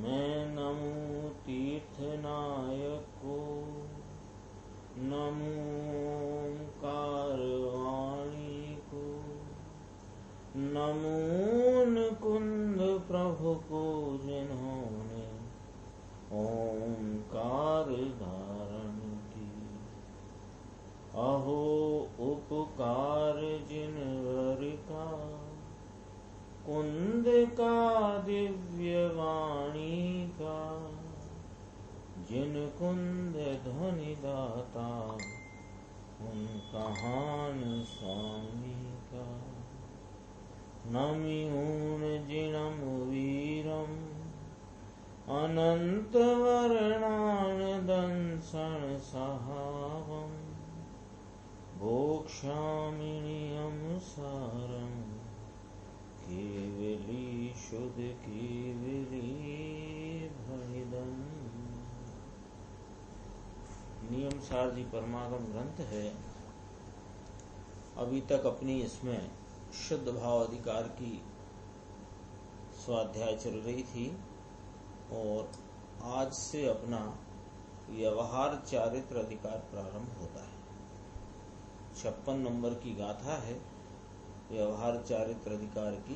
मैं नमो तीर्थनायको नमो ओंकारवाणी को नमो मुकुंद प्रभु को जिन्होंने ओंकार धारण की। अहो उपकार जिनवर का कुंद का दिव्य वाणी का जिन कुंद ध्वनि दाता उन कहान स्वामी का। नमिऊन जिनम वीरम अनंत वर्णान दंसन सहावम भोक्षामिनियम सारम केवली शुद्ध केवली भणिदम। नियम सार जी परमागम ग्रंथ है। अभी तक अपनी इसमें शुद्ध भाव अधिकार की स्वाध्याय चल रही थी और आज से अपना व्यवहार चारित्र अधिकार प्रारंभ होता है। 56 नंबर की गाथा है व्यवहार चारित्र अधिकार की,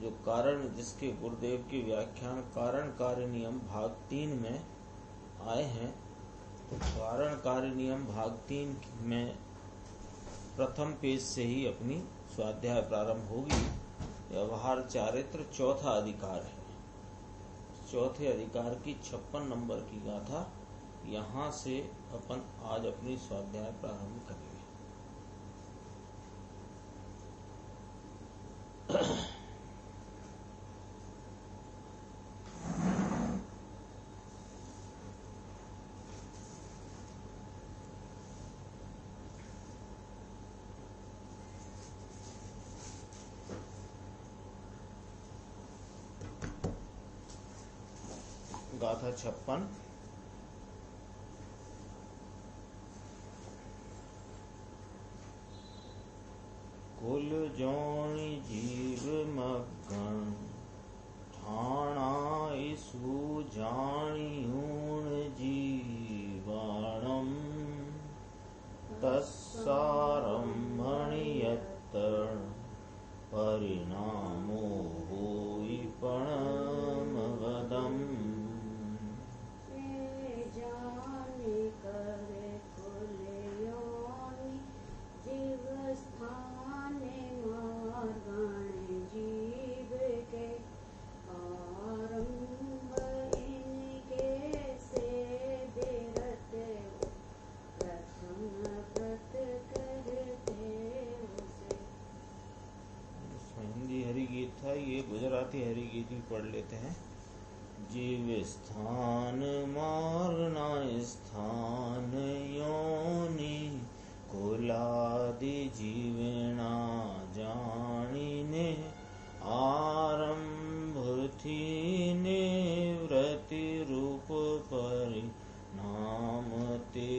जो कारण जिसके गुरुदेव के व्याख्यान कारण कार्य नियम भाग 3 में आए हैं। तो कारण कार्य नियम भाग 3 में प्रथम पेज से ही अपनी स्वाध्याय प्रारंभ होगी। व्यवहार चारित्र चौथा अधिकार है। चौथे अधिकार की 56 नंबर की गाथा यहाँ से अपन आज अपनी स्वाध्याय प्रारंभ करेंगे। गाथा 56। कुल जोनि जीव मग्न ठाणा इसु जानियूण जीवाणम तस्सारंभणीयत्तर परिणामो होई पणमवदम्। ये गुजराती हरि गीत भी पढ़ लेते हैं। जीव स्थान मारना स्थान योनि कुलादि जीवेणा जानिने आरंभ थी निवृत्ति रूप परिणाम ते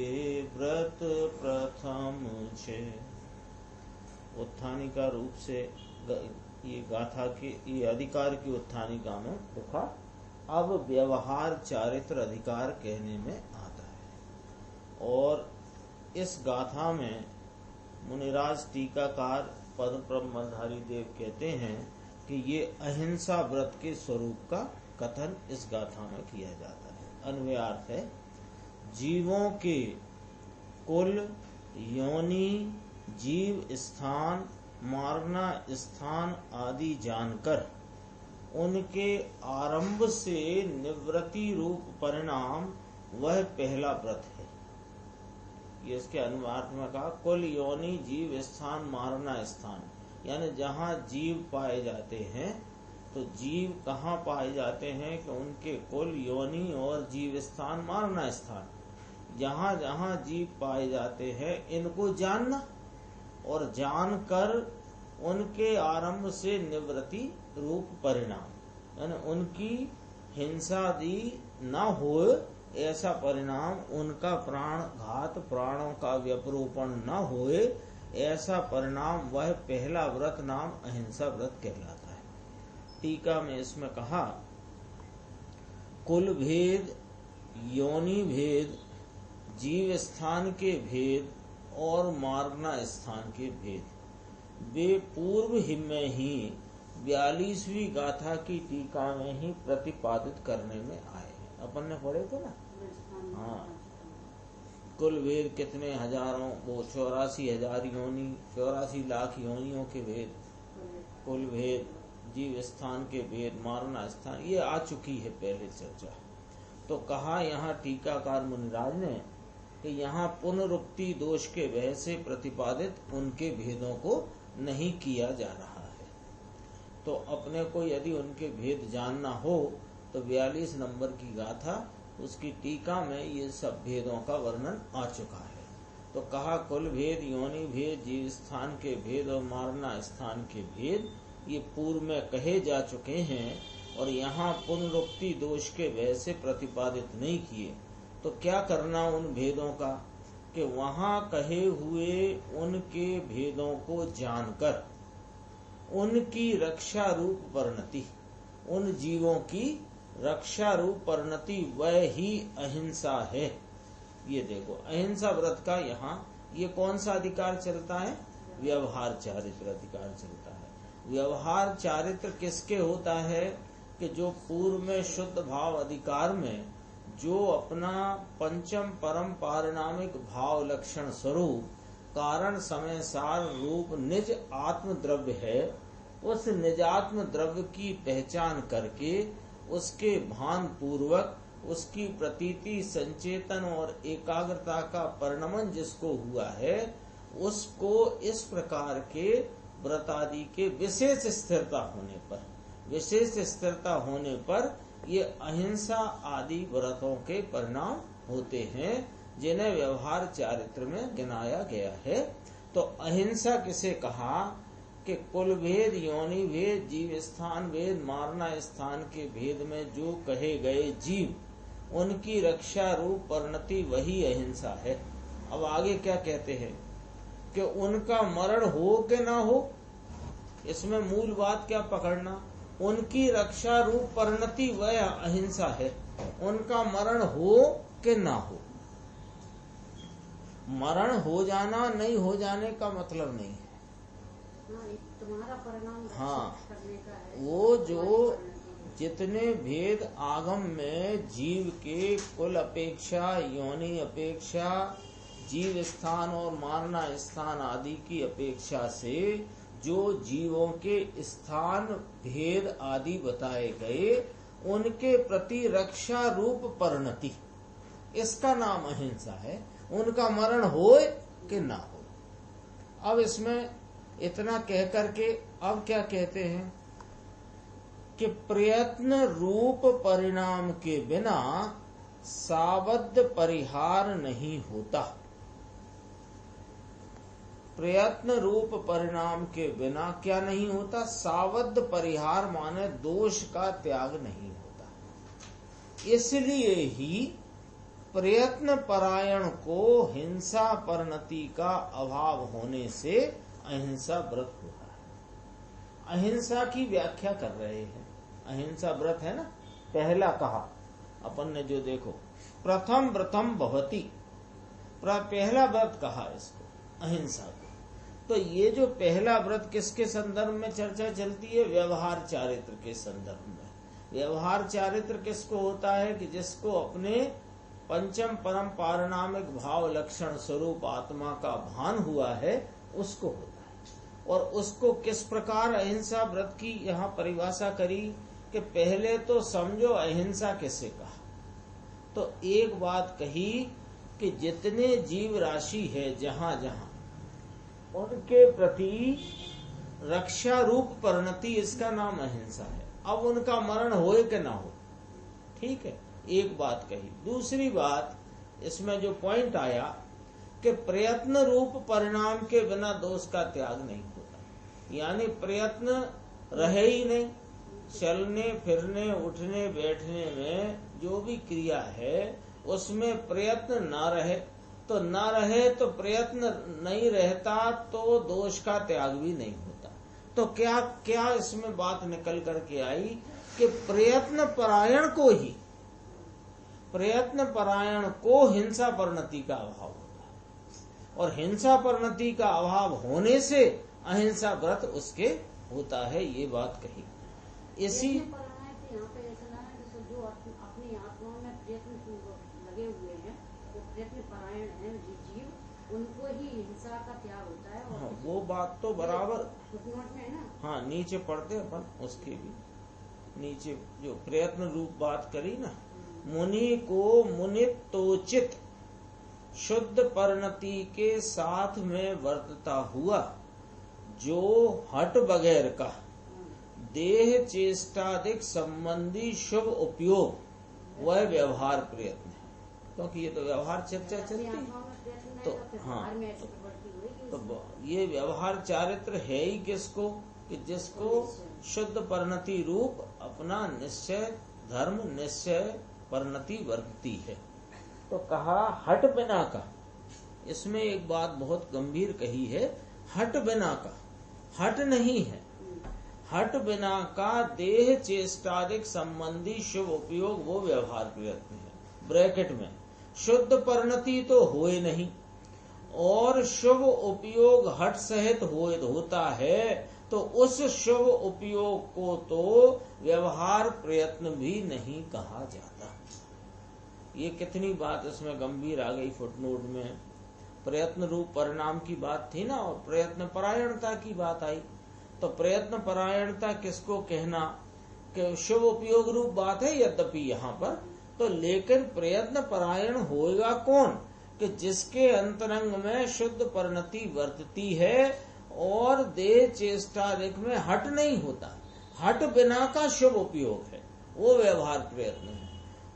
व्रत प्रथम छे। उत्थानिका रूप से ये गाथा के ये अधिकार की उत्थानिका में लिखा। अब व्यवहार चारित्र अधिकार कहने में आता है और इस गाथा में मुनिराज टीकाकार पद्म ब्रह्मधारी देव कहते हैं कि ये अहिंसा व्रत के स्वरूप का कथन इस गाथा में किया जाता है। अन्वयार्थ है जीवों के कुल योनि जीव स्थान मारना स्थान आदि जानकर उनके आरंभ से निवृत्ति रूप परिणाम वह पहला व्रत है। ये इसके अनुवाद में कहा कुल योनि जीव स्थान मारना स्थान, यानी जहाँ जीव पाए जाते हैं तो जीव कहाँ पाए जाते हैं कि उनके कुल योनि और जीव स्थान मारना स्थान, जहाँ जहाँ जीव पाए जाते हैं इनको जानना और जानकर उनके आरंभ से निवृत्ति रूप परिणाम, यानी उनकी हिंसा दी न हो ऐसा परिणाम, उनका प्राण घात प्राणों का व्यपरूपण न होए ऐसा परिणाम वह पहला व्रत नाम अहिंसा व्रत कहलाता है। टीका में इसमें कहा कुल भेद, योनि भेद, जीव स्थान के भेद और मारना स्थान के भेद वे पूर्व में ही 42वीं गाथा की टीका में ही प्रतिपादित करने में आए हैं। अपन ने पढ़े थे ना। हाँ, कुल भेद कितने हजारों, वो 84,000 योनि, 84 लाख योनियों के भेद, कुल भेद, जीव स्थान के भेद, मारना स्थान, ये आ चुकी है पहले चर्चा। तो कहा यहाँ टीकाकार मुनिराज ने कि यहाँ पुनरुक्ति दोष के भय से प्रतिपादित उनके भेदों को नहीं किया जा रहा है। तो अपने को यदि उनके भेद जानना हो तो 42 नंबर की गाथा उसकी टीका में ये सब भेदों का वर्णन आ चुका है। तो कहा कुल भेद, योनि भेद, जीव स्थान के भेद और मारना स्थान के भेद ये पूर्व में कहे जा चुके हैं और यहाँ पुनरुक्ति दोष के भय से प्रतिपादित नहीं किए। तो क्या करना उन भेदों का कि वहाँ कहे हुए उनके भेदों को जानकर उनकी रक्षा रूप परिणति, उन जीवों की रक्षा रूप परिणति वह ही अहिंसा है। ये देखो अहिंसा व्रत का यहाँ ये कौन सा अधिकार चलता है? व्यवहार चारित्र अधिकार चलता है। व्यवहार चारित्र किसके होता है कि जो पूर्व में शुद्ध भाव अधिकार में जो अपना पंचम परम पारिणामिक भाव लक्षण स्वरूप कारण समय सार रूप निज आत्म द्रव्य है, उस निजात्म द्रव्य की पहचान करके उसके भान पूर्वक उसकी प्रतीति संचेतन और एकाग्रता का परिणमन जिसको हुआ है उसको इस प्रकार के व्रत आदि के विशेष स्थिरता होने पर ये अहिंसा आदि व्रतों के परिणाम होते हैं जिन्हें व्यवहार चारित्र में गिनाया गया है। तो अहिंसा किसे कहा कि कुल भेद, योनि भेद, जीव स्थान भेद, मारना स्थान के भेद में जो कहे गए जीव उनकी रक्षा रूप परिणति वही अहिंसा है। अब आगे क्या कहते हैं कि उनका मरण हो कि ना हो, इसमें मूल बात क्या पकड़ना, उनकी रक्षा रूप परिणति वह अहिंसा है। उनका मरण हो कि ना हो, मरण हो जाना नहीं हो जाने का मतलब नहीं है। तुम्हारा परिणाम हाँ, करने का है। वो जो जितने भेद आगम में जीव के कुल अपेक्षा, योनि अपेक्षा, जीव स्थान और मारना स्थान आदि की अपेक्षा से जो जीवों के स्थान भेद आदि बताए गए उनके प्रति रक्षा रूप परिणति, इसका नाम अहिंसा है। उनका मरण होए कि ना हो। अब इसमें इतना कह करके अब क्या कहते हैं कि प्रयत्न रूप परिणाम के बिना सावध परिहार नहीं होता। प्रयत्न रूप परिणाम के बिना क्या नहीं होता? सावध परिहार माने दोष का त्याग नहीं होता। इसलिए ही प्रयत्न परायण को हिंसा परिणति का अभाव होने से अहिंसा व्रत होता है। अहिंसा की व्याख्या कर रहे हैं। अहिंसा व्रत है ना, पहला कहा अपन ने जो देखो प्रथम व्रतम भवति, पहला व्रत कहा इसको अहिंसा को। तो ये जो पहला व्रत किसके संदर्भ में चर्चा चलती है? व्यवहार चारित्र के संदर्भ में। व्यवहार चारित्र किसको होता है कि जिसको अपने पंचम परम पारिणामिक भाव लक्षण स्वरूप आत्मा का भान हुआ है उसको होता है। और उसको किस प्रकार अहिंसा व्रत की यहाँ परिभाषा करी कि पहले तो समझो अहिंसा किसे कहा। तो एक बात कही कि जितने जीव राशि है जहां जहां उनके प्रति रक्षा रूप परिणति, इसका नाम अहिंसा है। अब उनका मरण होए कि ना हो, ठीक है, एक बात कही। दूसरी बात इसमें जो पॉइंट आया कि प्रयत्न रूप परिणाम के बिना दोष का त्याग नहीं होता। यानी प्रयत्न रहे ही नहीं, चलने फिरने उठने बैठने में जो भी क्रिया है उसमें प्रयत्न ना रहे तो प्रयत्न नहीं रहता तो दोष का त्याग भी नहीं होता। तो क्या इसमें बात निकल करके आई कि प्रयत्न परायण को ही प्रयत्न परायण को हिंसा परिणति का अभाव होता है, और हिंसा परिणति का अभाव होने से अहिंसा व्रत उसके होता है, ये बात कही। इसी यहाँ पे ऐसा ना है कि जो अपनी आत्मा में प्रयत्न लगे हुए हैं, वो प्रयत्न परायण है जीव, उनको ही हिंसा का त्याग होता है। और हाँ, वो बात तो बराबर फुटनोट में है ना। हाँ, नीचे पढ़ते अपन उसके भी नीचे जो प्रयत्न रूप बात करी ना, मुनि को मुनितोचित शुद्ध परिणति के साथ में वर्तता हुआ जो हट बगैर का देह चेष्टादिक संबंधी शुभ उपयोग वह व्यवहार प्रयत्न है, क्योंकि ये तो व्यवहार चर्चा चलती है। तो हाँ, तो ये व्यवहार चारित्र है ही किसको, कि जिसको शुद्ध परिणति रूप अपना निश्चय धर्म निश्चय परिणति वर्तती है। तो कहा हट बिना का, इसमें एक बात बहुत गंभीर कही है, हट बिना का, हट नहीं है, हट बिना का देह चेष्टादिक संबंधी शुभ उपयोग वो व्यवहार प्रयत्न है। ब्रैकेट में शुद्ध परिणति तो होए नहीं, और शुभ उपयोग हट सहित होता है, तो उस शुभ उपयोग को तो व्यवहार प्रयत्न भी नहीं कहा जाता। ये कितनी बात इसमें गंभीर आ गई फुटनोट में। प्रयत्न रूप परिणाम की बात थी ना, और प्रयत्न परायणता की बात आई। तो प्रयत्न परायणता किसको कहना कि शुभ उपयोग रूप बात है यद्यपि यहाँ पर, तो लेकिन प्रयत्न परायण होएगा कौन, कि जिसके अंतरंग में शुद्ध परिणति वर्तती है और देह चेष्टादिक में हट नहीं होता, हट बिना का शुभ उपयोग है, वो व्यवहार प्रयत्न है।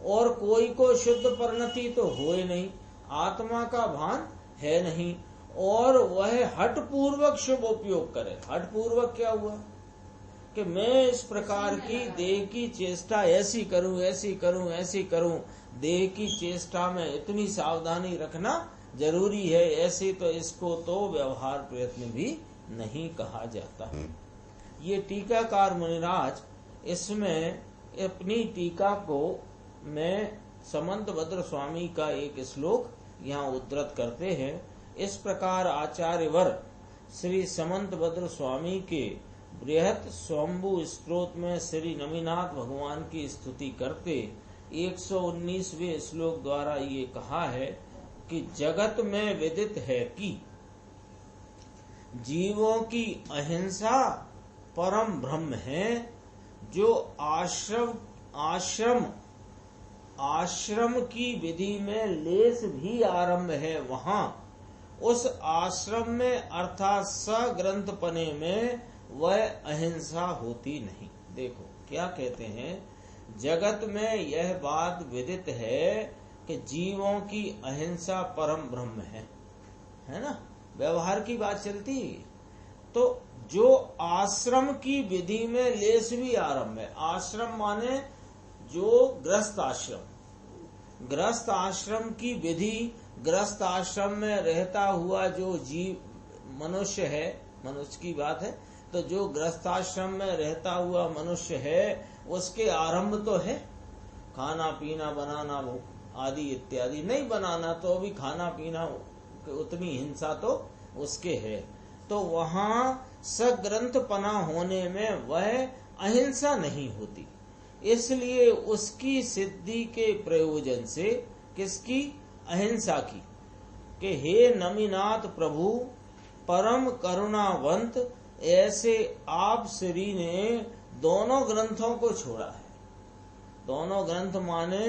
और कोई को शुद्ध परिणति तो होए नहीं, आत्मा का भान है नहीं, और वह हट पूर्वक शुभ उपयोग करे। हट पूर्वक क्या हुआ कि मैं इस प्रकार की देह की चेष्टा ऐसी करूं ऐसी करूं ऐसी करूं, देह की चेष्टा में इतनी सावधानी रखना जरूरी है, ऐसे तो इसको तो व्यवहार प्रयत्न भी नहीं कहा जाता। ये टीकाकार मुनिराज इसमें अपनी टीका को मैं समंतभद्र स्वामी का एक श्लोक यहाँ उद्धृत करते हैं। इस प्रकार आचार्यवर श्री समंतभद्र स्वामी के बृहत स्वयंभू स्तोत्र में श्री नमिनाथ भगवान की स्तुति करते 119वें श्लोक द्वारा ये कहा है कि जगत में विदित है कि जीवों की अहिंसा परम ब्रह्म है, जो आश्रम की विधि में लेस भी आरंभ है, वहां उस आश्रम में अर्थात सग्रंथ पने में वह अहिंसा होती नहीं। देखो क्या कहते हैं, जगत में यह बात विदित है कि जीवों की अहिंसा परम ब्रह्म है ना, व्यवहार की बात चलती है। तो जो आश्रम की विधि में लेस भी आरंभ है, आश्रम माने जो गृहस्थ आश्रम, गृहस्थ आश्रम की विधि, गृहस्थ आश्रम में रहता हुआ जो जीव मनुष्य है, मनुष्य की बात है, तो जो गृहस्थाश्रम में रहता हुआ मनुष्य है उसके आरंभ तो है खाना पीना बनाना आदि इत्यादि, नहीं बनाना तो भी खाना पीना उतनी हिंसा तो उसके है। तो वहां सग्रंथ पना होने में वह अहिंसा नहीं होती, इसलिए उसकी सिद्धि के प्रयोजन से, किसकी, अहिंसा की, कि हे नमिनाथ प्रभु परम करुणावंत, ऐसे आप श्री ने दोनों ग्रंथों को छोड़ा है। दोनों ग्रंथ माने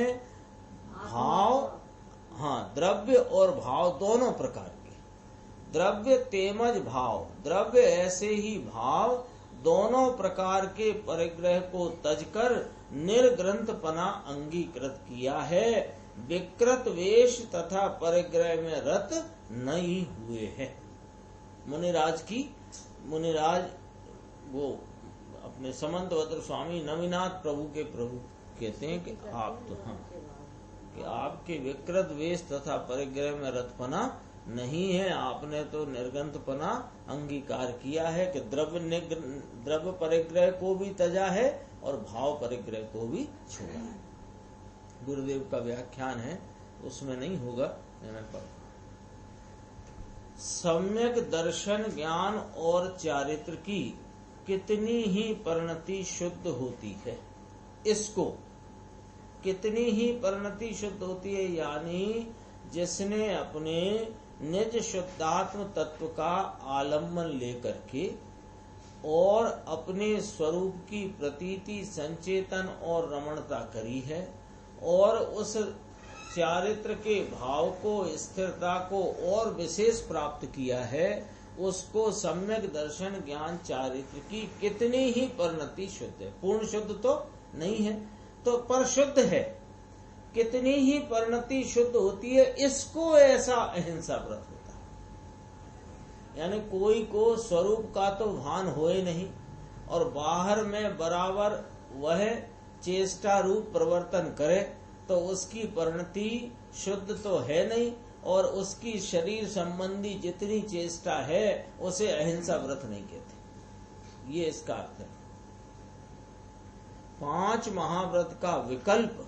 भाव, हाँ, द्रव्य और भाव दोनों प्रकार के, द्रव्य तेमज भाव, द्रव्य ऐसे ही भाव, दोनों प्रकार के परिग्रह को तजकर निर्ग्रंथपना अंगीकृत किया है, विकृत वेश तथा परिग्रह में रत नहीं हुए हैं। मुनिराज वो अपने समंतभद्र स्वामी नमिनाथ प्रभु के प्रभु कहते हैं कि आप तो, हाँ, कि आपके विकृत वेश तथा परिग्रह में रतपना नहीं है, आपने तो निर्गंथपना अंगीकार किया है कि द्रव्य परिग्रह को भी तजा है और भाव परिग्रह को भी छोड़ा है। गुरुदेव का व्याख्यान है, उसमें नहीं होगा, मैं पढ़। सम्यक दर्शन ज्ञान और चारित्र की कितनी ही परिणति शुद्ध होती है, इसको कितनी ही परिणति शुद्ध होती है, यानी जिसने अपने निज शुद्धात्म तत्व का आलम्बन लेकर के और अपने स्वरूप की प्रतीति, संचेतन और रमणता करी है और उस चारित्र के भाव को, स्थिरता को और विशेष प्राप्त किया है, उसको सम्यक दर्शन ज्ञान चारित्र की कितनी ही परिणति शुद्ध है। पूर्ण शुद्ध तो नहीं है, तो पर शुद्ध है, कितनी ही परिणति शुद्ध होती है, इसको ऐसा अहिंसा व्रत होता है। यानी कोई को स्वरूप का तो भान होए नहीं और बाहर में बराबर वह चेष्टा रूप प्रवर्तन करे, तो उसकी परिणति शुद्ध तो है नहीं और उसकी शरीर संबंधी जितनी चेष्टा है उसे अहिंसा व्रत नहीं कहते। ये इसका अर्थ है। 5 महाव्रत का विकल्प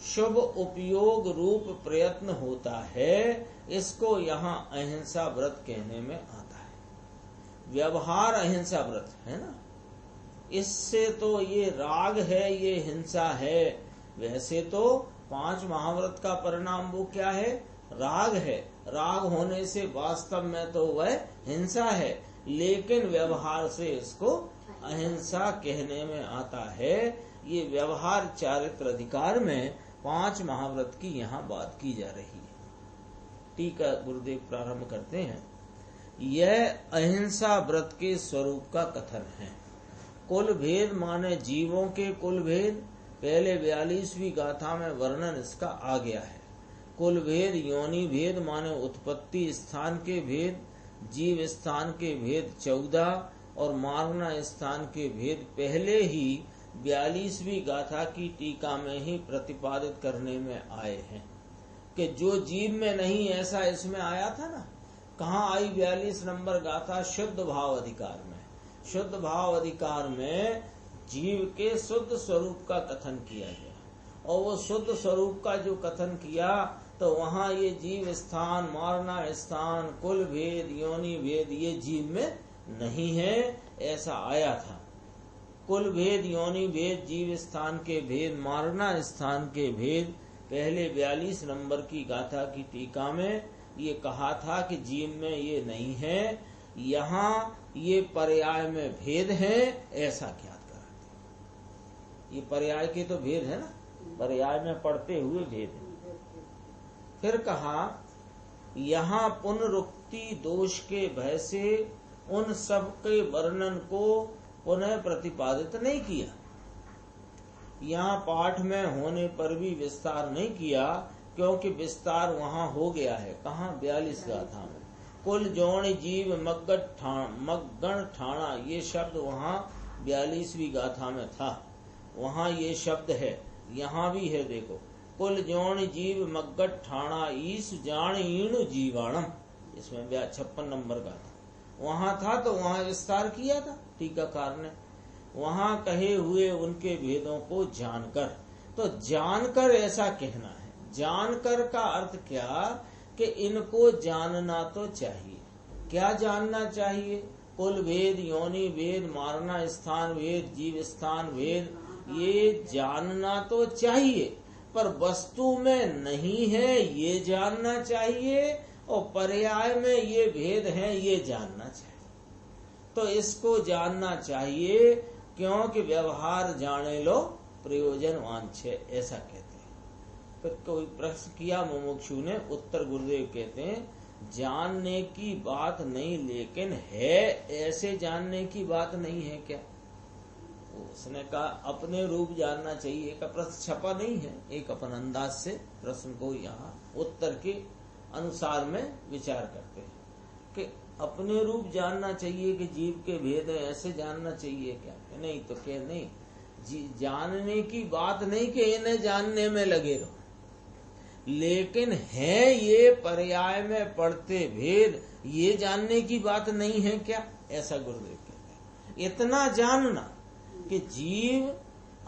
शुभ उपयोग रूप प्रयत्न होता है, इसको यहाँ अहिंसा व्रत कहने में आता है। व्यवहार अहिंसा व्रत है ना, इससे तो ये राग है, ये हिंसा है। वैसे तो 5 महाव्रत का परिणाम वो क्या है, राग है। राग होने से वास्तव में तो वह हिंसा है, लेकिन व्यवहार से इसको अहिंसा कहने में आता है। ये व्यवहार चारित्र अधिकार में 5 महाव्रत की यहाँ बात की जा रही है। टीका गुरुदेव प्रारंभ करते हैं। यह अहिंसा व्रत के स्वरूप का कथन है। कुल भेद माने जीवों के कुल भेद, पहले 42वीं गाथा में वर्णन इसका आ गया है। कुल भेद योनि भेद माने उत्पत्ति स्थान के भेद, जीव स्थान के भेद 14 और मारना स्थान के भेद पहले ही 42वीं गाथा की टीका में ही प्रतिपादित करने में आए हैं कि जो जीव में नहीं ऐसा इसमें आया था ना। कहाँ आई 42 नंबर गाथा? शुद्ध भाव अधिकार में। शुद्ध भाव अधिकार में जीव के शुद्ध स्वरूप का कथन किया गया और वो शुद्ध स्वरूप का जो कथन किया तो वहाँ ये जीव स्थान, मारना स्थान, कुल भेद, योनि भेद ये जीव में नहीं है, ऐसा आया था। कुल भेद, योनि भेद, जीव स्थान के भेद, मारना स्थान के भेद पहले 42 नंबर की गाथा की टीका में ये कहा था कि जीव में ये नहीं है, यहाँ ये पर्याय में भेद है, ऐसा ज्ञात कराते। ये पर्याय के तो भेद है ना, पर्याय में पढ़ते हुए भेद है। फिर कहा यहाँ पुनरुक्ति दोष के भय से उन सब के वर्णन को पुनः प्रतिपादित नहीं किया। यहाँ पाठ में होने पर भी विस्तार नहीं किया, क्योंकि विस्तार वहाँ हो गया है। कहाँ? 42 गाथा में। कुल जोण जीव मग्गण ठाणा, ये शब्द वहाँ 42वीं गाथा में था, वहाँ ये शब्द है, यहाँ भी है। देखो, कुल जोण जीव मग्गट ठाणा ईस जान ईणु जीवाणम, इसमें 56 नंबर गाथा वहाँ था, तो वहाँ विस्तार किया था टीकाकार ने। वहाँ कहे हुए उनके भेदों को जानकर, तो जानकर ऐसा कहना है। जानकर का अर्थ क्या कि इनको जानना तो चाहिए। क्या जानना चाहिए? कुल भेद, योनि भेद, मारना स्थान भेद, जीव स्थान भेद, ये जानना तो चाहिए, पर वस्तु में नहीं है ये जानना चाहिए, और पर्याय में ये भेद है ये जानना चाहिए। तो इसको जानना चाहिए, क्योंकि व्यवहार जाने लो प्रयोजन वांछे, ऐसा कहते हैं। फिर कोई प्रश्न किया मुमुक्षु ने, उत्तर गुरुदेव कहते हैं जानने की बात नहीं, लेकिन है ऐसे जानने की बात नहीं है क्या? उसने कहा अपने रूप जानना चाहिए का प्रश्न छपा नहीं है, एक अपन अंदाज से प्रश्न को यहाँ उत्तर के अनुसार में विचार करते हैं कि अपने रूप जानना चाहिए कि जीव के भेद है, ऐसे जानना चाहिए क्या? नहीं, तो क्या नहीं, जानने की बात नहीं कि इन्हें जानने में लगे रहो, लेकिन है ये पर्याय में पढ़ते भेद, ये जानने की बात नहीं है क्या? ऐसा गुरुदेव कहते हैं। इतना जानना कि जीव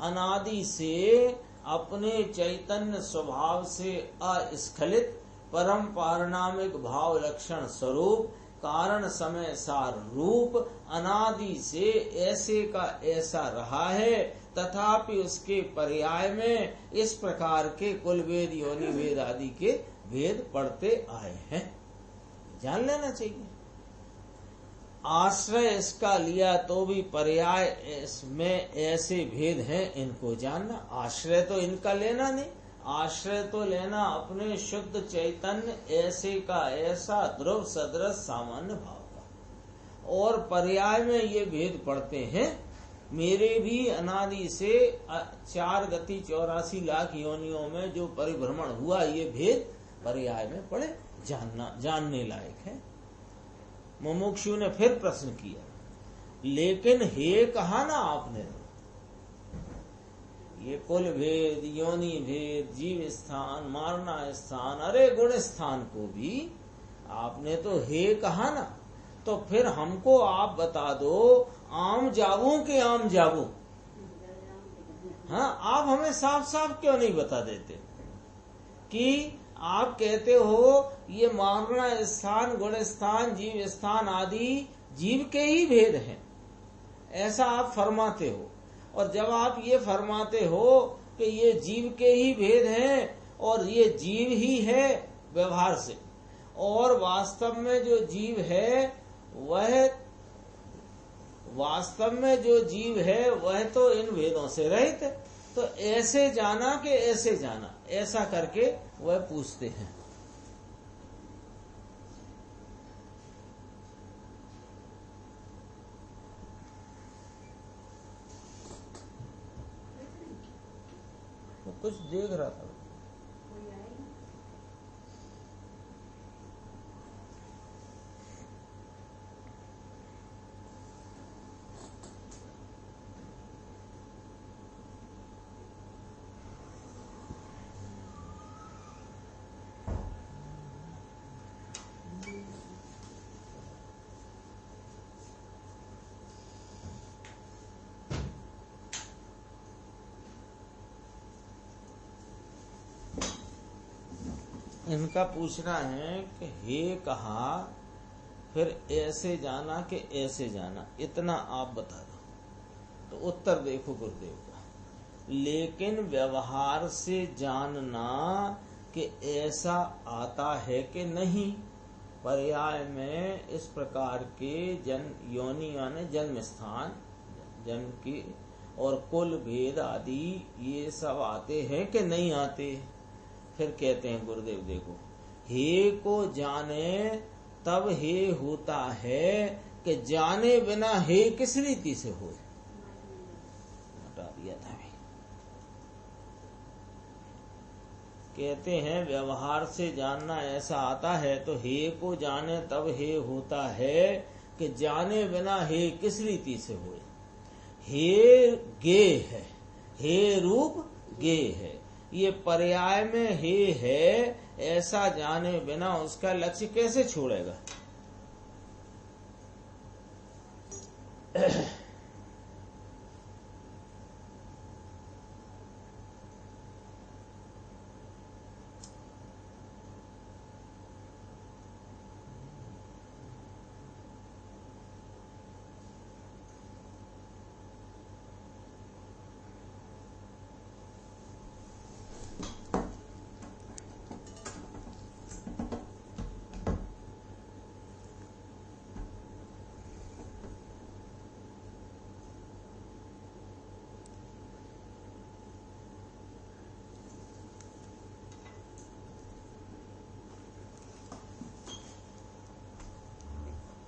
अनादि से अपने चैतन्य स्वभाव से अस्खलित परम पारणामिक भाव लक्षण स्वरूप कारण समय सार रूप अनादि से ऐसे का ऐसा रहा है, तथापि उसके पर्याय में इस प्रकार के कुल वेद योनि वेद आदि के भेद पढ़ते आए हैं। जान लेना चाहिए। आश्रय इसका लिया तो भी पर्याय इसमें ऐसे भेद हैं, इनको जानना। आश्रय तो इनका लेना नहीं, आश्रय तो लेना अपने शुद्ध चैतन्य ऐसे का ऐसा ध्रुव सदृश सामान्य भाव का। और पर्याय में ये भेद पढ़ते हैं। मेरे भी अनादि से 4 गति 84 लाख योनियों में जो परिभ्रमण हुआ, ये भेद पर्याय में पढ़े, जानने लायक है। मुमुक्षु ने फिर प्रश्न किया, लेकिन हे कहा ना आपने, ये कुल भेद, योनि भेद, जीव स्थान, मारना स्थान, अरे गुण स्थान को भी आपने तो हे कहा ना, तो फिर हमको आप बता दो आम जावों के आम जावों। हाँ, आप हमें साफ साफ क्यों नहीं बता देते कि आप कहते हो ये मारना स्थान, गुण स्थान, जीव स्थान आदि जीव के ही भेद हैं, ऐसा आप फरमाते हो। और जब आप ये फरमाते हो कि ये जीव के ही भेद हैं और ये जीव ही है व्यवहार से, और वास्तव में जो जीव है वह तो इन भेदों से रहित है, तो ऐसे जाना कि ऐसे जाना, ऐसा करके वह पूछते हैं। तो कुछ देख रहा था। इनका पूछना है कि हे कहा फिर ऐसे जाना कि ऐसे जाना, इतना आप बता दो। तो उत्तर देखो गुरुदेव का, लेकिन व्यवहार से जानना कि ऐसा आता है कि नहीं। पर्याय में इस प्रकार के योनि यानी जन्म स्थान, जन्म की और कुल भेद आदि ये सब आते हैं कि नहीं आते। फिर कहते हैं गुरुदेव देखो, हे को जाने तब हे होता है कि जाने बिना हे किस रीति से हो। हटा दिया था भी। कहते हैं व्यवहार से जानना ऐसा आता है, तो हे को जाने तब हे होता है कि जाने बिना हे किस रीति से हो। हे गे है, हे रूप गे है, ये पर्याय में हे है, ऐसा जाने बिना उसका लक्ष्य कैसे छोड़ेगा।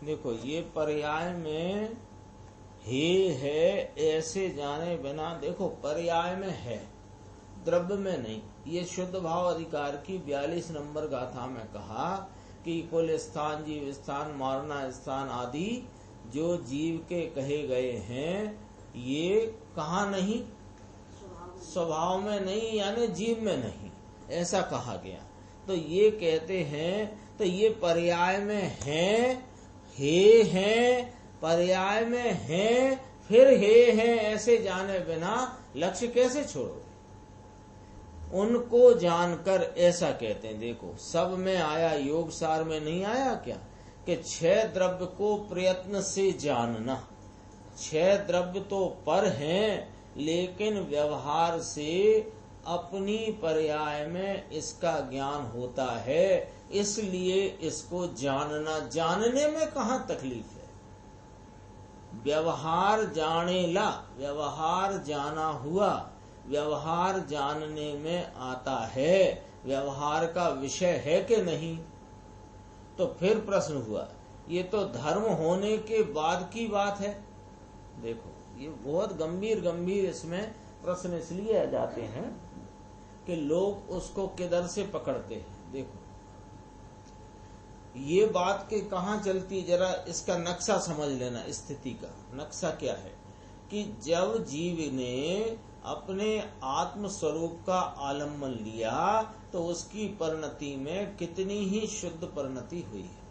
देखो ये पर्याय में हे है, ऐसे जाने बिना, देखो पर्याय में है, द्रव्य में नहीं। ये शुद्ध भाव अधिकार की 42 नंबर गाथा में कहा कि कुल स्थान, जीव स्थान, मारना स्थान आदि जो जीव के कहे गए हैं, ये कहाँ नहीं, स्वभाव में नहीं, यानी जीव में नहीं, ऐसा कहा गया। तो ये कहते हैं, तो ये पर्याय में है, हे हैं, पर्याय में हैं, फिर हे हैं, ऐसे जाने बिना लक्ष्य कैसे छोड़ोगे। उनको जानकर, ऐसा कहते हैं। देखो सब में आया, योग सार में नहीं आया क्या कि 6 द्रव्य को प्रयत्न से जानना। 6 द्रव्य तो पर हैं, लेकिन व्यवहार से अपनी पर्याय में इसका ज्ञान होता है, इसलिए इसको जानना। जानने में कहाँ तकलीफ है? व्यवहार जाने ला, व्यवहार जाना हुआ, व्यवहार जानने में आता है, व्यवहार का विषय है कि नहीं। तो फिर प्रश्न हुआ, ये तो धर्म होने के बाद की बात है। देखो ये बहुत गंभीर इसमें प्रश्न इसलिए आ जाते हैं कि लोग उसको किधर से पकड़ते हैं। देखो ये बात के कहाँ चलती, जरा इसका नक्शा समझ लेना। स्थिति का नक्शा क्या है कि जब जीव ने अपने आत्म स्वरूप का आलम्बन लिया तो उसकी परिणति में कितनी ही शुद्ध परिणति हुई है।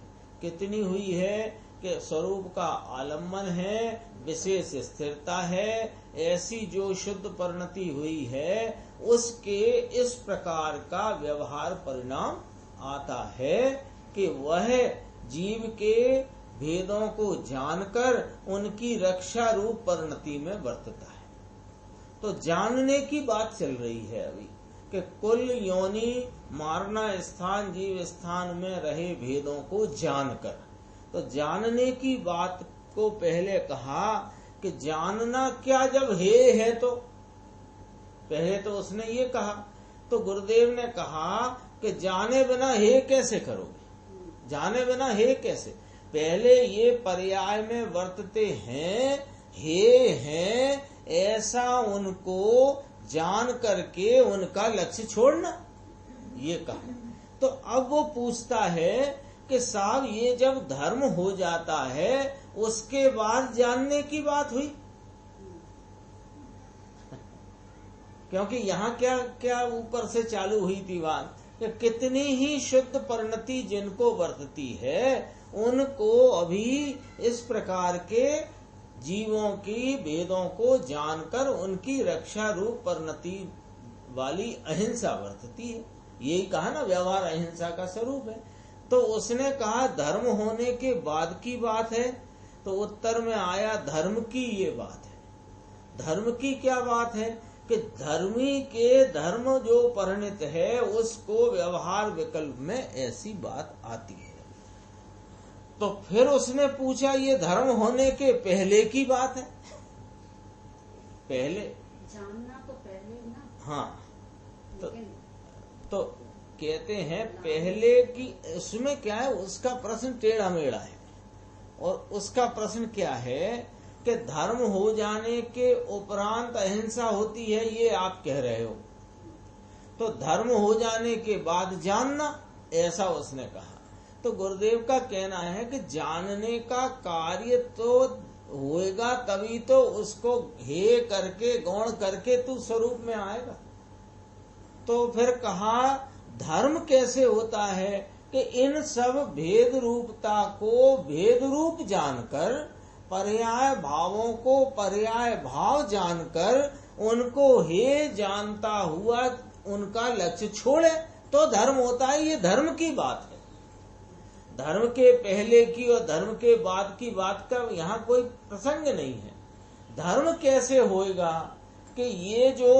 कितनी हुई है कि स्वरूप का आलम्बन है, विशेष स्थिरता है, ऐसी जो शुद्ध परिणति हुई है, उसके इस प्रकार का व्यवहार परिणाम आता है कि वह जीव के भेदों को जानकर उनकी रक्षा रूप परिणति में वर्तता है। तो जानने की बात चल रही है अभी कि कुल योनि मारना स्थान जीव स्थान में रहे भेदों को जानकर। तो जानने की बात को पहले कहा कि जानना क्या जब है तो पहले तो उसने ये कहा। तो गुरुदेव ने कहा कि जाने बिना हे कैसे करोगे, जाने बिना हे कैसे। पहले ये पर्याय में वर्तते हैं, हे हैं, ऐसा उनको जान करके उनका लक्ष्य छोड़ना, ये कहा। तो अब वो पूछता है कि साहब ये जब धर्म हो जाता है उसके बाद जानने की बात हुई, क्योंकि यहाँ क्या क्या ऊपर से चालू हुई थी बात कि कितनी ही शुद्ध परिणति जिनको वर्तती है उनको अभी इस प्रकार के जीवों की भेदों को जानकर उनकी रक्षा रूप परिणति वाली अहिंसा वर्तती है। यही कहा ना, व्यवहार अहिंसा का स्वरूप है। तो उसने कहा धर्म होने के बाद की बात है, तो उत्तर में आया धर्म की ये बात है। धर्म की क्या बात है कि धर्मी के धर्म जो परिणत है उसको व्यवहार विकल्प में ऐसी बात आती है। तो फिर उसने पूछा ये धर्म होने के पहले की बात है, पहले जानना तो पहले ना। हाँ तो कहते हैं पहले की, इसमें क्या है उसका प्रश्न टेढ़ा मेढ़ा है। और उसका प्रश्न क्या है कि धर्म हो जाने के उपरांत अहिंसा होती है, ये आप कह रहे हो। तो धर्म हो जाने के बाद जानना, ऐसा उसने कहा। तो गुरुदेव का कहना है कि जानने का कार्य तो होएगा तभी तो उसको हे करके गौण करके तू स्वरूप में आएगा। तो फिर कहा धर्म कैसे होता है कि इन सब भेद रूपता को भेद रूप जानकर, पर्याय भावों को पर्याय भाव जानकर उनको हे जानता हुआ उनका लक्ष्य छोड़े तो धर्म होता है। ये धर्म की बात है। धर्म के पहले की और धर्म के बाद की बात का यहाँ कोई प्रसंग नहीं है। धर्म कैसे होएगा कि ये जो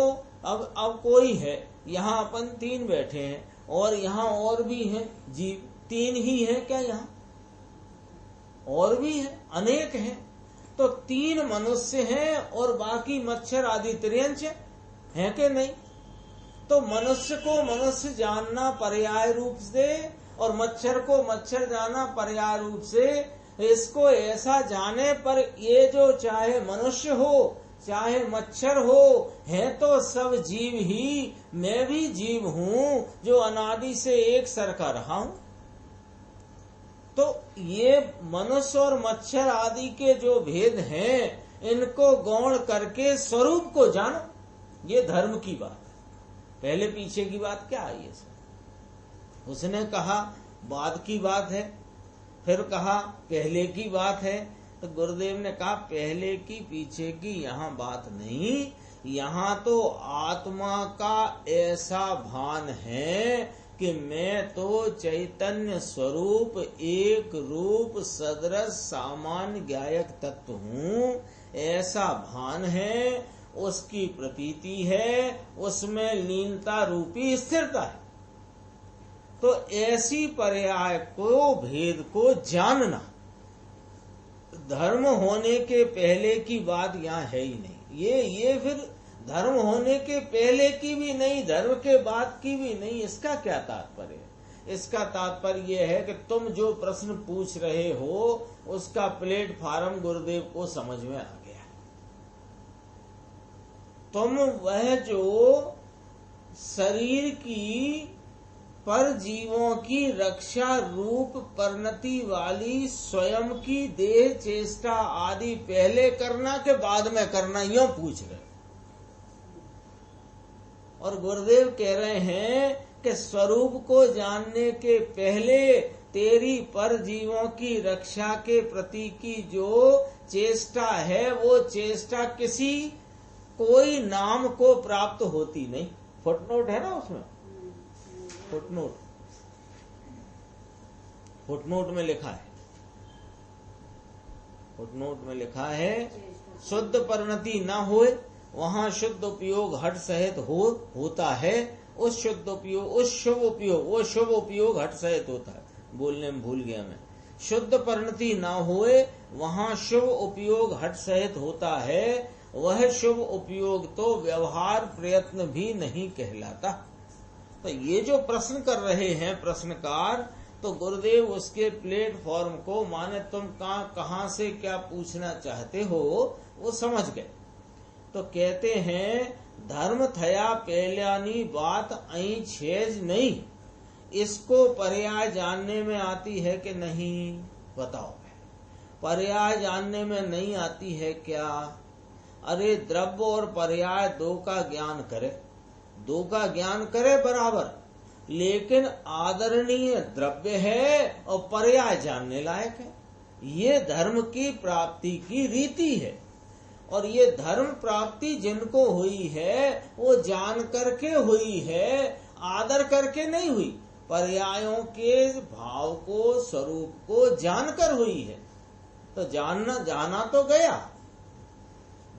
अब कोई है, यहाँ अपन 3 बैठे हैं और यहाँ और भी हैं जीव, 3 ही हैं क्या? यहाँ और भी हैं, अनेक हैं। तो 3 मनुष्य हैं और बाकी मच्छर आदि त्रियंश हैं कि नहीं? तो मनुष्य को मनुष्य जानना पर्याय रूप से और मच्छर को मच्छर जाना पर्याय रूप से, इसको ऐसा जाने पर ये जो चाहे मनुष्य हो चाहे मच्छर हो, है तो सब जीव ही। मैं भी जीव हूँ जो अनादि से एक सरका रहा हूँ। तो ये मनुष्य और मच्छर आदि के जो भेद हैं इनको गौण करके स्वरूप को जानो, ये धर्म की बात है। पहले पीछे की बात क्या आई है? उसने कहा बाद की बात है, फिर कहा पहले की बात है। तो गुरुदेव ने कहा पहले की पीछे की यहाँ बात नहीं, यहाँ तो आत्मा का ऐसा भान है कि मैं तो चैतन्य स्वरूप एक रूप सदृश सामान्य ज्ञायक तत्व हूँ, ऐसा भान है, उसकी प्रतीति है, उसमें लीनता रूपी स्थिरता है। तो ऐसी पर्याय को भेद को जानना धर्म होने के पहले की बात यहाँ है ही नहीं। ये फिर धर्म होने के पहले की भी नहीं, धर्म के बाद की भी नहीं। इसका क्या तात्पर्य है? इसका तात्पर्य यह है कि तुम जो प्रश्न पूछ रहे हो उसका प्लेटफार्म गुरुदेव को समझ में आ गया। तुम वह जो शरीर की पर जीवों की रक्षा रूप परिणति वाली स्वयं की देह चेष्टा आदि पहले करना के बाद में करना, यूं पूछ रहे। और गुरुदेव कह रहे हैं कि स्वरूप को जानने के पहले तेरी पर जीवों की रक्षा के प्रति की जो चेष्टा है वो चेष्टा किसी कोई नाम को प्राप्त होती नहीं। फुटनोट है ना उसमें, फुटनोट में लिखा है, फुटनोट में लिखा है शुद्ध परिणति न होए वहाँ शुद्ध उपयोग हट सहित होता है। उस शुद्ध उपयोग, उस शुभ उपयोग, वो शुभ उपयोग हट सहित होता है। बोलने में भूल गया मैं। शुद्ध परिणति न होए वहाँ शुभ उपयोग हट सहित होता है। वह शुभ उपयोग तो व्यवहार प्रयत्न भी नहीं कहलाता। तो ये जो प्रश्न कर रहे हैं प्रश्नकार, तो गुरुदेव उसके प्लेटफॉर्म को माने तुम कहाँ से क्या पूछना चाहते हो वो समझ गए। तो कहते हैं धर्म थया पहल्यानी बात आई छेज नहीं, इसको पर्याय जानने में आती है कि नहीं? बताओ। पर्याय जानने में नहीं आती है क्या? अरे द्रव्य और पर्याय दो का ज्ञान करे, दो का ज्ञान करे बराबर, लेकिन आदरणीय द्रव्य है और पर्याय जानने लायक है। ये धर्म की प्राप्ति की रीति है। और ये धर्म प्राप्ति जिनको हुई है वो जान करके हुई है, आदर करके नहीं हुई। पर्यायों के भाव को, स्वरूप को जानकर हुई है। तो जाना तो गया,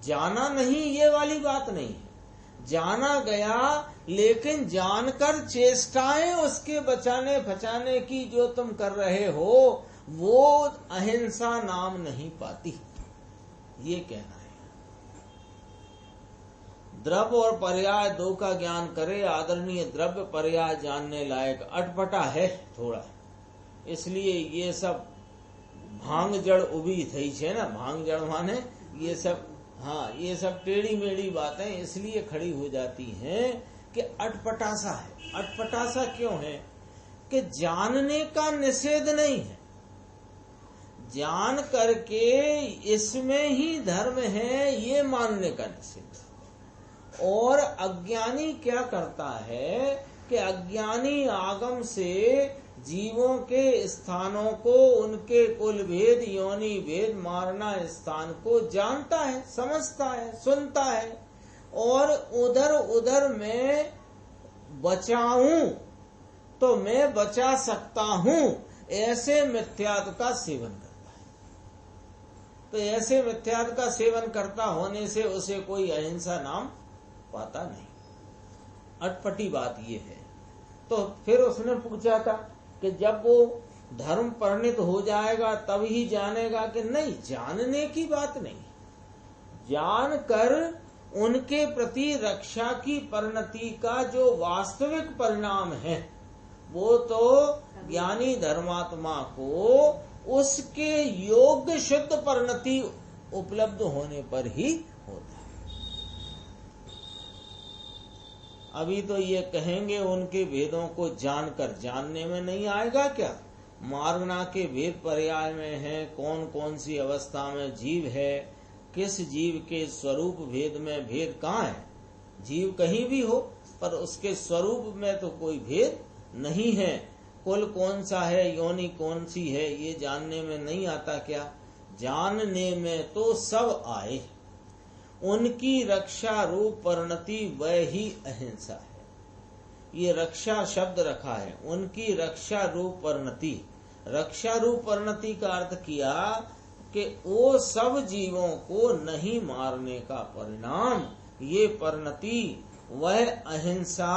जाना नहीं ये वाली बात नहीं है। जाना गया, लेकिन जानकर चेष्टाएं उसके बचाने फचाने की जो तुम कर रहे हो वो अहिंसा नाम नहीं पाती, ये कहना है। द्रव्य और पर्याय दो का ज्ञान करे, आदरणीय द्रव्य पर्याय जानने लायक अटपटा है थोड़ा, इसलिए ये सब भांग जड़ उभी थई छे ना। भांग जड़ माने ये सब, हाँ ये सब टेढ़ी मेढ़ी बातें इसलिए खड़ी हो जाती हैं कि अटपटासा है। अटपटासा क्यों है? कि जानने का निषेध नहीं है, जान करके इसमें ही धर्म है ये मानने का निषेध। और अज्ञानी क्या करता है कि अज्ञानी आगम से जीवों के स्थानों को, उनके कुल भेद, योनि भेद, मारना स्थान को जानता है, समझता है, सुनता है, और उधर उधर मैं बचाऊं तो मैं बचा सकता हूं, ऐसे मिथ्यात्व का सेवन करता है। तो ऐसे मिथ्यात्व का सेवन करता होने से उसे कोई अहिंसा नाम पाता नहीं। अटपटी बात ये है। तो फिर उसने पूछा था कि जब वो धर्म परिणित हो जाएगा तब ही जानेगा, कि नहीं, जानने की बात नहीं, जानकर उनके प्रति रक्षा की परिणति का जो वास्तविक परिणाम है वो तो ज्ञानी धर्मात्मा को उसके योग्य शुद्ध परिणति उपलब्ध होने पर ही होता है। अभी तो ये कहेंगे उनके भेदों को जानकर, जानने में नहीं आएगा क्या? मारना के भेद पर्याय में है, कौन कौन सी अवस्था में जीव है, किस जीव के स्वरूप भेद में भेद कहाँ है? जीव कहीं भी हो पर उसके स्वरूप में तो कोई भेद नहीं है। कुल कौन सा है, योनि कौन सी है, ये जानने में नहीं आता क्या? जानने में तो सब आए। उनकी रक्षा रूप परिणति वह ही अहिंसा है। ये रक्षा शब्द रखा है, उनकी रक्षा रूप परिणति। रक्षा रूप परिणति का अर्थ किया कि वो सब जीवों को नहीं मारने का परिणाम, ये परिणति वह अहिंसा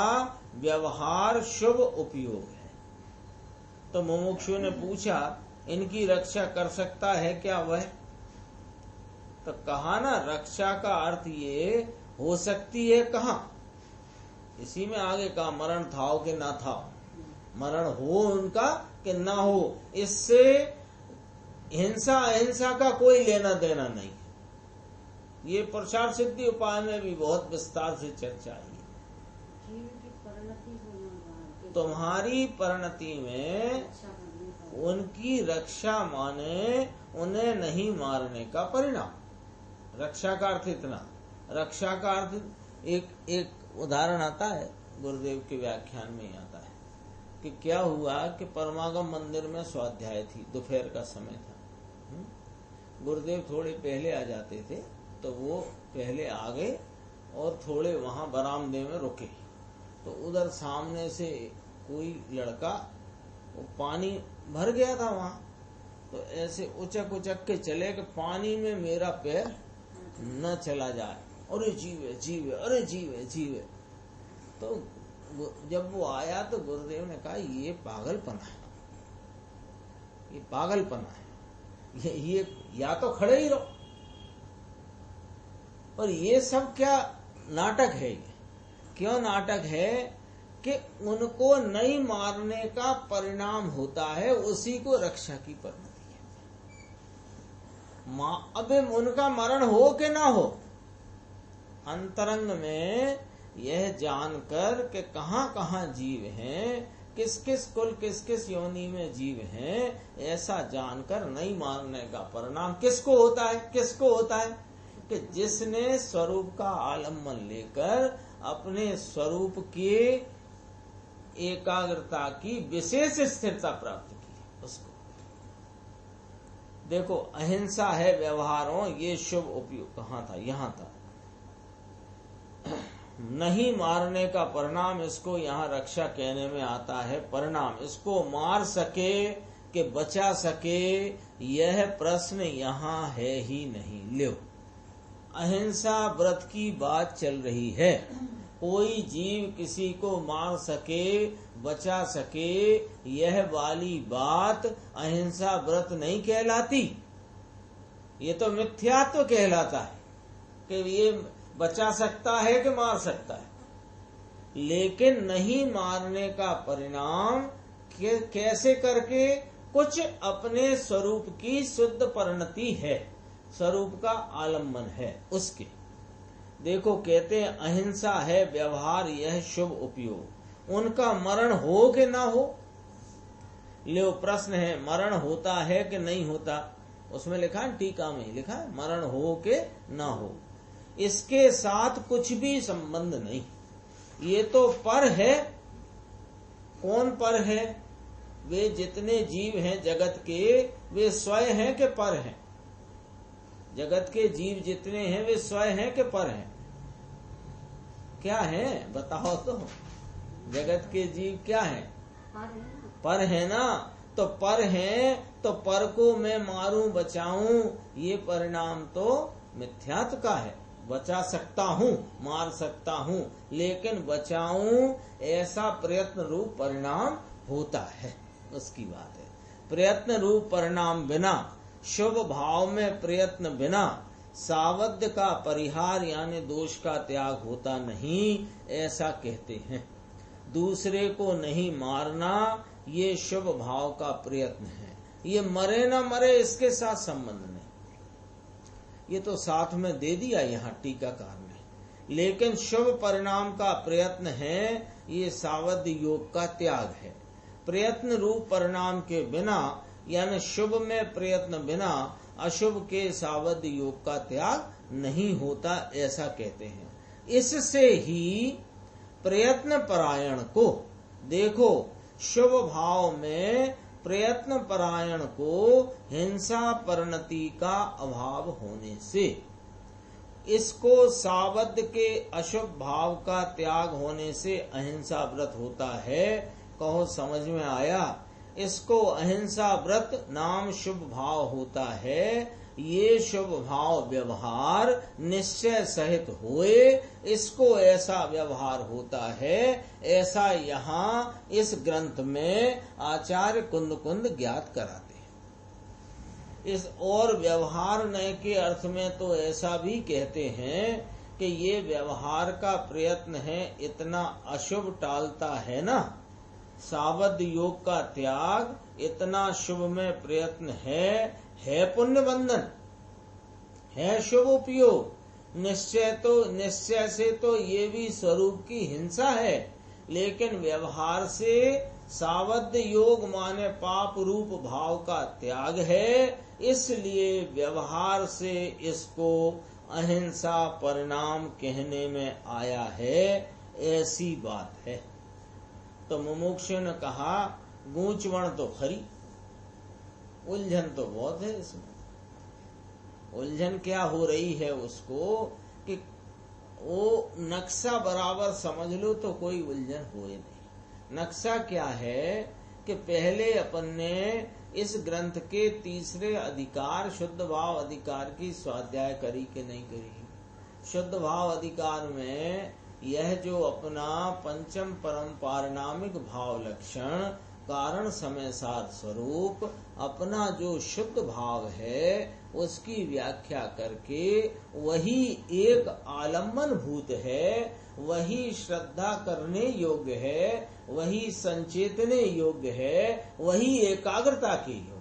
व्यवहार शुभ उपयोग है। तो मुमुक्षु ने पूछा इनकी रक्षा कर सकता है क्या वह? तो कहा ना, रक्षा का अर्थ ये हो सकती है कहाँ, इसी में आगे कहा मरण था हो कि ना था, मरण हो उनका कि ना हो, इससे हिंसा अहिंसा का कोई लेना देना नहीं। ये प्रसार सिद्धि उपाय में भी बहुत विस्तार से चर्चा है। तुम्हारी परिणति में उनकी रक्षा माने उन्हें नहीं मारने का परिणाम। रक्षा का अर्थ इतना, रक्षा का अर्थ एक उदाहरण आता है गुरुदेव के व्याख्यान में आता है कि क्या हुआ कि परमागम मंदिर में स्वाध्याय थी, दोपहर का समय था। गुरुदेव थोड़े पहले आ जाते थे तो वो पहले आ गए और थोड़े वहां बरामदे में रुके। तो उधर सामने से कोई लड़का, वो पानी भर गया था वहां, तो ऐसे उचक उचक के चले कि पानी में मेरा पैर न चला जाए। अरे जीवे जीवे, अरे जीवे जीवे। तो जब वो आया तो गुरुदेव ने कहा ये पागलपना है, ये पागलपना है, ये या तो खड़े ही रहो। और ये सब क्या नाटक है? ये क्यों नाटक है कि उनको नहीं मारने का परिणाम होता है, उसी को रक्षा की परिणति है। अब उनका मरण हो कि ना हो, अंतरंग में यह जानकर कि कहाँ कहाँ जीव हैं, किस किस कुल किस किस योनि में जीव हैं, ऐसा जानकर नहीं मारने का परिणाम किसको होता है? किसको होता है कि जिसने स्वरूप का आलम्बन लेकर अपने स्वरूप के एकाग्रता की विशेष स्थिरता प्राप्त की, उसको। देखो अहिंसा है व्यवहारों, ये शुभ उपयोग कहाँ था? यहाँ था। नहीं मारने का परिणाम, इसको यहाँ रक्षा कहने में आता है। परिणाम इसको मार सके कि बचा सके, यह प्रश्न यहाँ है ही नहीं। लो, अहिंसा व्रत की बात चल रही है। कोई जीव किसी को मार सके बचा सके, यह वाली बात अहिंसा व्रत नहीं कहलाती। ये तो मिथ्यात्व कहलाता है कि ये बचा सकता है कि मार सकता है। लेकिन नहीं मारने का परिणाम कैसे करके? कुछ अपने स्वरूप की शुद्ध परिणति है, स्वरूप का आलम्बन है उसके। देखो कहते हैं अहिंसा है व्यवहार, यह शुभ उपयोग। उनका मरण हो कि ना हो? लो प्रश्न है, मरण होता है कि नहीं होता? उसमें लिखा है, टीका में लिखा है मरण हो के ना हो। इसके साथ कुछ भी संबंध नहीं। ये तो पर है। कौन पर है? वे जितने जीव हैं जगत के, वे स्वयं हैं कि पर हैं? जगत के जीव जितने हैं वे स्वयं हैं कि पर हैं? क्या हैं बताओ तो। जगत के जीव क्या हैं? पर है ना। तो पर हैं, तो पर को मैं मारूं बचाऊं, ये परिणाम तो मिथ्यात्व का है। बचा सकता हूँ, मार सकता हूँ, लेकिन बचाऊं ऐसा प्रयत्न रूप परिणाम होता है, उसकी बात है। प्रयत्न रूप परिणाम बिना, शुभ भाव में प्रयत्न बिना सावध्य का परिहार यानी दोष का त्याग होता नहीं, ऐसा कहते हैं। दूसरे को नहीं मारना ये शुभ भाव का प्रयत्न है। ये मरे न मरे इसके साथ संबंध नहीं, ये तो साथ में दे दिया यहाँ टीकाकार ने। लेकिन शुभ परिणाम का प्रयत्न है, ये सावध्य योग का त्याग है। प्रयत्न रूप परिणाम के बिना यानी शुभ में प्रयत्न बिना अशुभ के सावध्य योग का त्याग नहीं होता, ऐसा कहते हैं। इससे ही प्रयत्न परायण को, देखो शुभ भाव में प्रयत्न परायण को हिंसा परिणति का अभाव होने से, इसको सावध के अशुभ भाव का त्याग होने से अहिंसा व्रत होता है। कहो समझ में आया? इसको अहिंसा व्रत नाम शुभ भाव होता है। ये शुभ भाव व्यवहार निश्चय सहित होए, इसको ऐसा व्यवहार होता है। ऐसा यहाँ इस ग्रंथ में आचार्य कुंद ज्ञात कराते हैं। इस और व्यवहार नय के अर्थ में तो ऐसा भी कहते हैं कि ये व्यवहार का प्रयत्न है, इतना अशुभ टालता है ना, सावध योग का त्याग इतना शुभ में प्रयत्न है पुण्य बंधन, है शुभ उपयोग। निश्चय से तो ये भी स्वरूप की हिंसा है, लेकिन व्यवहार से सावध योग माने पाप रूप भाव का त्याग है, इसलिए व्यवहार से इसको अहिंसा परिणाम कहने में आया है। ऐसी बात है। तो मुमुक्षु ने कहा गूंचवण तो खरी, उलझन तो बहुत है इसमें। उलझन क्या हो रही है उसको कि वो नक्शा बराबर समझ लो तो कोई उलझन होए नहीं। नक्शा क्या है कि पहले अपन ने इस ग्रंथ के तीसरे अधिकार शुद्ध भाव अधिकार की स्वाध्याय करी कि नहीं करी। शुद्ध भाव अधिकार में यह जो अपना पंचम परम पारिणामिक भाव लक्षण कारण समय सार स्वरूप अपना जो शुद्ध भाव है उसकी व्याख्या करके वही एक आलम्बन भूत है, वही श्रद्धा करने योग्य है, वही संचेतने योग्य है, वही एकाग्रता के योग्य।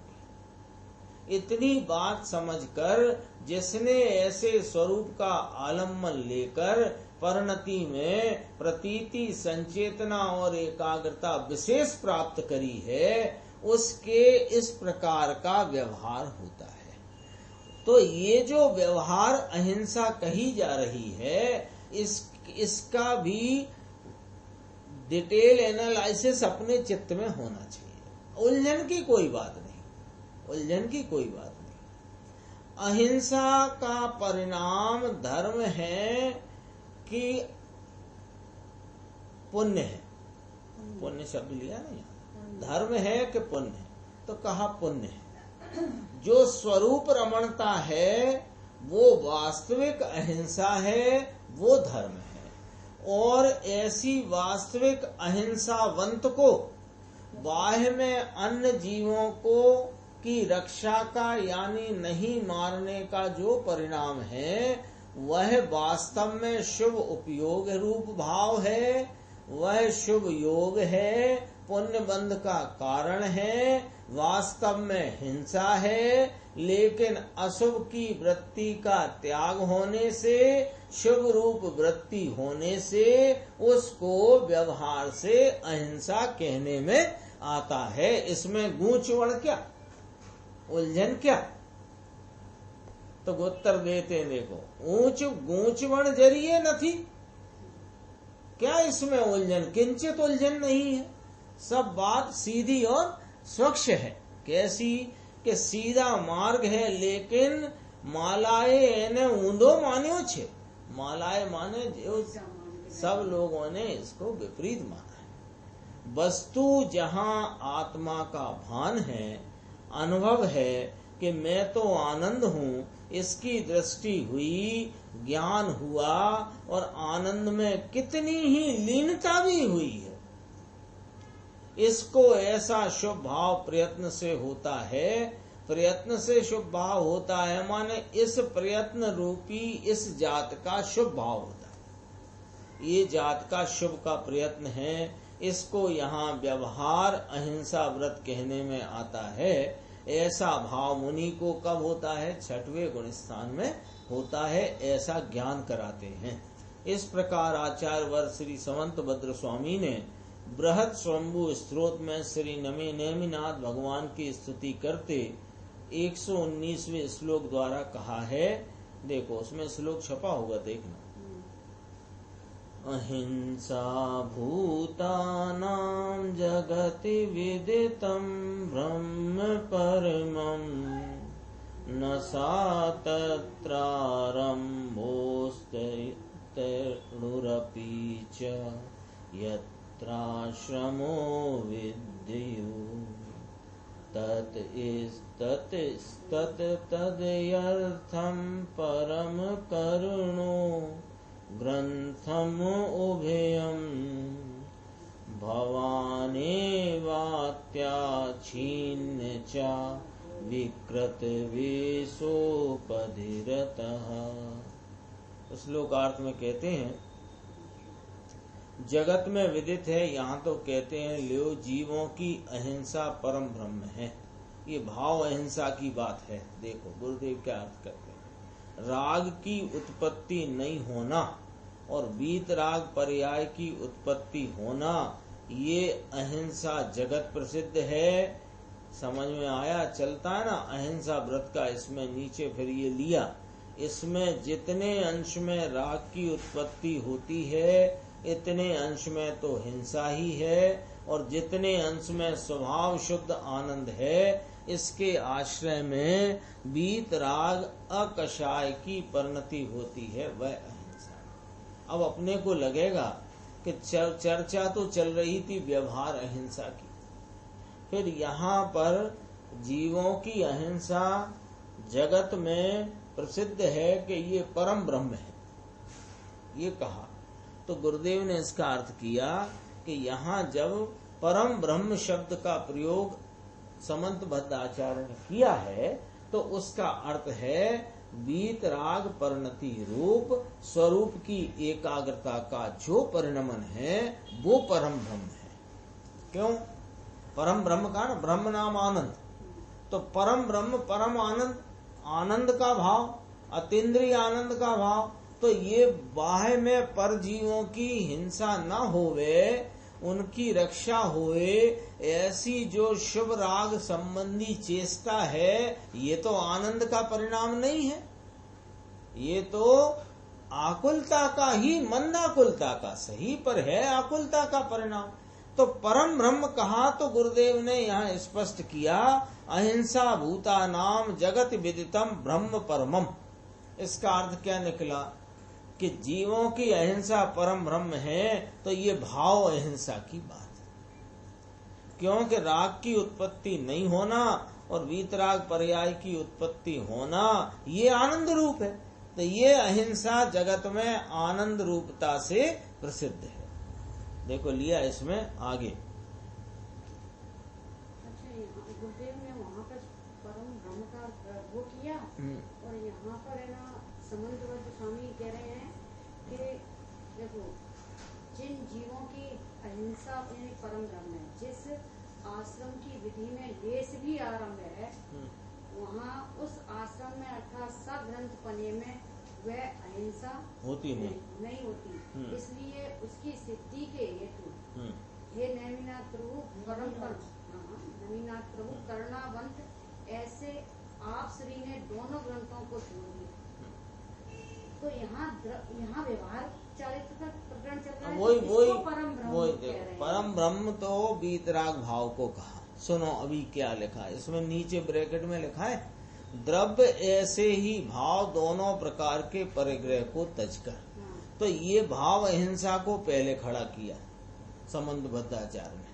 इतनी बात समझकर जिसने ऐसे स्वरूप का आलम्बन लेकर परिणति में प्रतीति संचेतना और एकाग्रता विशेष प्राप्त करी है, उसके इस प्रकार का व्यवहार होता है। तो ये जो व्यवहार अहिंसा कही जा रही है, इसका भी डिटेल एनालिसिस अपने चित्त में होना चाहिए। उलझन की कोई बात नहीं, उलझन की कोई बात नहीं। अहिंसा का परिणाम धर्म है कि पुण्य है। पुण्य शब्द लिया नहीं, धर्म है कि पुण्य है, तो कहा पुण्य है। जो स्वरूप रमणता है वो वास्तविक अहिंसा है, वो धर्म है। और ऐसी वास्तविक अहिंसावंत को बाह्य में अन्य जीवों को की रक्षा का यानी नहीं मारने का जो परिणाम है वह वास्तव में शुभ उपयोग रूप भाव है, वह शुभ योग है, पुण्य बंध का कारण है, वास्तव में हिंसा है। लेकिन अशुभ की वृत्ति का त्याग होने से, शुभ रूप वृत्ति होने से उसको व्यवहार से अहिंसा कहने में आता है। इसमें गूंचवण क्या, उलझन क्या? तो उत्तर देते देखो, ऊंच गूंचवण जरिए न थी क्या, इसमें उलझन किंचित उलझन नहीं है। सब बात सीधी और स्वच्छ है। कैसी कि सीधा मार्ग है, लेकिन मालाए एने ऊंधो मान्यो छे। मालाए माने जो सब लोगों ने इसको विपरीत माना है। वस्तु जहाँ आत्मा का भान है, अनुभव है कि मैं तो आनंद हूँ, इसकी दृष्टि हुई, ज्ञान हुआ और आनंद में कितनी ही लीनता भी हुई है। इसको ऐसा शुभ भाव प्रयत्न से होता है। प्रयत्न से शुभ भाव होता है माने इस प्रयत्न रूपी इस जात का शुभ भाव होता है। ये जात का शुभ का प्रयत्न है। इसको यहाँ व्यवहार अहिंसा व्रत कहने में आता है। ऐसा भाव मुनि को कब होता है? छठवें गुण स्थान में होता है। ऐसा ज्ञान कराते हैं। इस प्रकार आचार्य वर श्री समंत भद्र स्वामी ने बृहत स्वयंभू स्त्रोत में श्री नमे नेमिनाथ भगवान की स्तुति करते 119वें श्लोक द्वारा कहा है। देखो उसमें श्लोक छपा होगा, देखना। अहिंसा भूतानां जगति विदितं ब्रह्म परमं न सा तत्रारम्भोऽस्तेऽणुरपि च यत्राश्रमो विद्युः तदर्थं परम करुणो ग्रंथम उभयम् भवानेवात्याच्छिन्न च विकृत वेशोपधिरतः। श्लोकार्थ में कहते हैं जगत में विदित है, यहाँ तो कहते हैं लियो जीवों की अहिंसा परम ब्रह्म है। ये भाव अहिंसा की बात है। देखो गुरुदेव क्या अर्थ करते हैं, राग की उत्पत्ति नहीं होना और वीत राग पर्याय की उत्पत्ति होना, ये अहिंसा जगत प्रसिद्ध है। समझ में आया, चलता है ना अहिंसा व्रत का। इसमें नीचे फिर ये लिया, इसमें जितने अंश में राग की उत्पत्ति होती है इतने अंश में तो हिंसा ही है, और जितने अंश में स्वभाव शुद्ध आनंद है इसके आश्रय में वीत राग अकषाय की परिणति होती है, वह अहिंसा। अब अपने को लगेगा कि चर्चा तो चल रही थी व्यवहार अहिंसा की, फिर यहाँ पर जीवों की अहिंसा जगत में प्रसिद्ध है कि ये परम ब्रह्म है, ये कहा। तो गुरुदेव ने इसका अर्थ किया कि यहाँ जब परम ब्रह्म शब्द का प्रयोग समंतबद्ध आचार्य ने किया है तो उसका अर्थ है वीत राग परिणति रूप स्वरूप की एकाग्रता का जो परिणमन है वो परम ब्रह्म है। क्यों? परम ब्रह्म का ना ब्रह्म नाम आनंद, तो परम ब्रह्म परम आनंद, आनंद का भाव, अतीन्द्रिय आनंद का भाव। तो ये बाह्य में पर जीवों की हिंसा न होवे, उनकी रक्षा होए, ऐसी जो शुभ राग संबंधी चेष्टा है, ये तो आनंद का परिणाम नहीं है, ये तो आकुलता का ही, मंदाकुलता का, सही पर है आकुलता का परिणाम। तो परम ब्रह्म कहा तो गुरुदेव ने यहाँ स्पष्ट किया, अहिंसा भूता नाम जगत विदितम ब्रह्म परमम। इसका अर्थ क्या निकला कि जीवों की अहिंसा परम ब्रह्म है, तो ये भाव अहिंसा की बात है। क्योंकि राग की उत्पत्ति नहीं होना और वीतराग पर्याय की उत्पत्ति होना ये आनंद रूप है, तो ये अहिंसा जगत में आनंद रूपता से प्रसिद्ध है। देखो लिया इसमें आगे। अच्छा, गुरुदेव ने वहाँ पर परम ब्रह्म का वो किया, और यहाँ पर है ना समंतबद्ध स्वामी कह रहे हैं कि देखो जिन जीवों की अहिंसा यानी परम ब्रह्म है, जिस आश्रम की विधि में लेस भी आरंभ है, वहाँ उस आश्रम में अर्थात सग्रंथ पने में वह अहिंसा होती नहीं होती। इसलिए उसकी सिद्धि के हेतु हे नैमिनाथ प्रभु परम नैमिनाथ प्रभु करुणावंत, ऐसे आप श्री ने दोनों ग्रंथों को जोड़ दिया। तो यहाँ व्यवहार चारित्र का प्रकरण चल रहा है, वही परम ब्रह्म तो वीतराग भाव को कहा। सुनो अभी क्या लिखा है इसमें, नीचे ब्रैकेट में लिखा है, द्रव्य ऐसे ही भाव दोनों प्रकार के परिग्रह को तजकर। तो ये भाव अहिंसा को पहले खड़ा किया संबंधबद्धाचार्य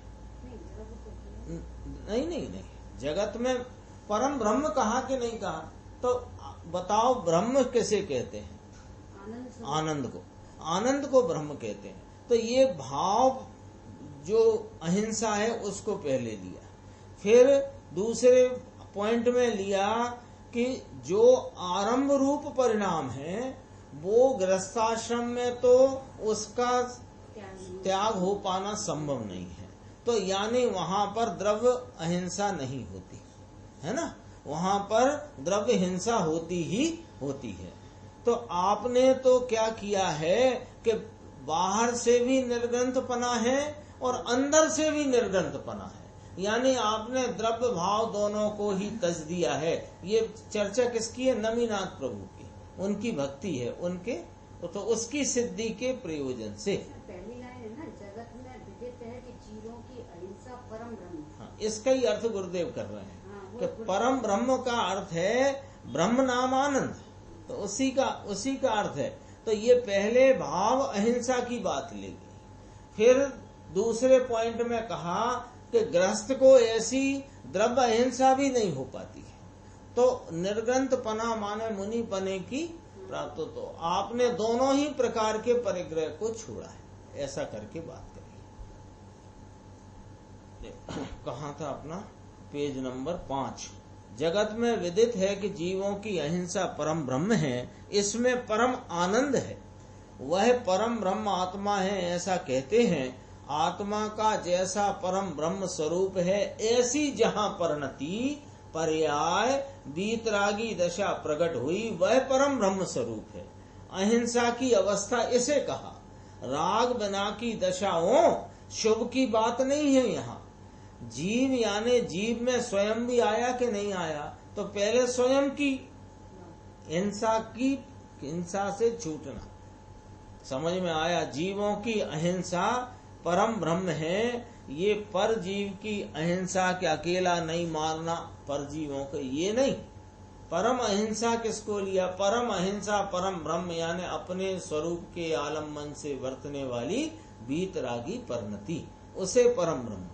ने। नहीं, जगत में परम ब्रह्म कहा कि नहीं कहा? तो बताओ ब्रह्म किसे कहते हैं? आनंद को ब्रह्म कहते हैं। तो ये भाव जो अहिंसा है उसको पहले लिया, फिर दूसरे पॉइंट में लिया कि जो आरंभ रूप परिणाम है वो गृहस्थाश्रम में तो उसका त्याग हो पाना संभव नहीं है। तो यानी वहां पर द्रव्य अहिंसा नहीं होती है ना, वहां पर द्रव्य हिंसा होती ही होती है। तो आपने तो क्या किया है कि बाहर से भी निर्ग्रंथपना है और अंदर से भी निर्ग्रंथपना है, यानी आपने द्रव्य भाव दोनों को ही तज दिया है। ये चर्चा किसकी है? नमीनाथ प्रभु की, उनकी भक्ति है उनके, तो उसकी सिद्धि के प्रयोजन से। पहली लाइन है ना, जगत में विदित है कि जीवों की अहिंसा परम ब्रह्म। हाँ, इसका ही अर्थ गुरुदेव कर रहे हैं कि परम ब्रह्म का अर्थ है ब्रह्म नाम आनंद, तो उसी का अर्थ है। तो ये पहले भाव अहिंसा की बात ले गई। फिर दूसरे पॉइंट में कहा कि गृहस्थ को ऐसी द्रव्य अहिंसा भी नहीं हो पाती है, तो निर्ग्रंथ पना माने मुनि पने की प्राप्त। तो आपने दोनों ही प्रकार के परिग्रह को छोड़ा है, ऐसा करके बात करी। कहाँ था अपना, पेज नंबर 5। जगत में विदित है कि जीवों की अहिंसा परम ब्रह्म है, इसमें परम आनंद है, वह परम ब्रह्म आत्मा है ऐसा कहते हैं। आत्मा का जैसा परम ब्रह्म स्वरूप है, ऐसी जहाँ परिणति पर्याय वीतरागी दशा प्रकट हुई, वह परम ब्रह्म स्वरूप है। अहिंसा की अवस्था इसे कहा। राग बिना की दशाओं शुभ की बात नहीं है यहाँ। जीव यानी जीव में स्वयं भी आया कि नहीं आया, तो पहले स्वयं की हिंसा से छूटना समझ में आया। जीवों की अहिंसा परम ब्रह्म है। ये पर जीव की अहिंसा के अकेला नहीं मारना पर जीवों को, ये नहीं। परम अहिंसा किसको लिया, परम अहिंसा परम ब्रह्म यानी अपने स्वरूप के आलम्बन से वर्तने वाली वीतरागी परिणति, उसे परम ब्रह्म।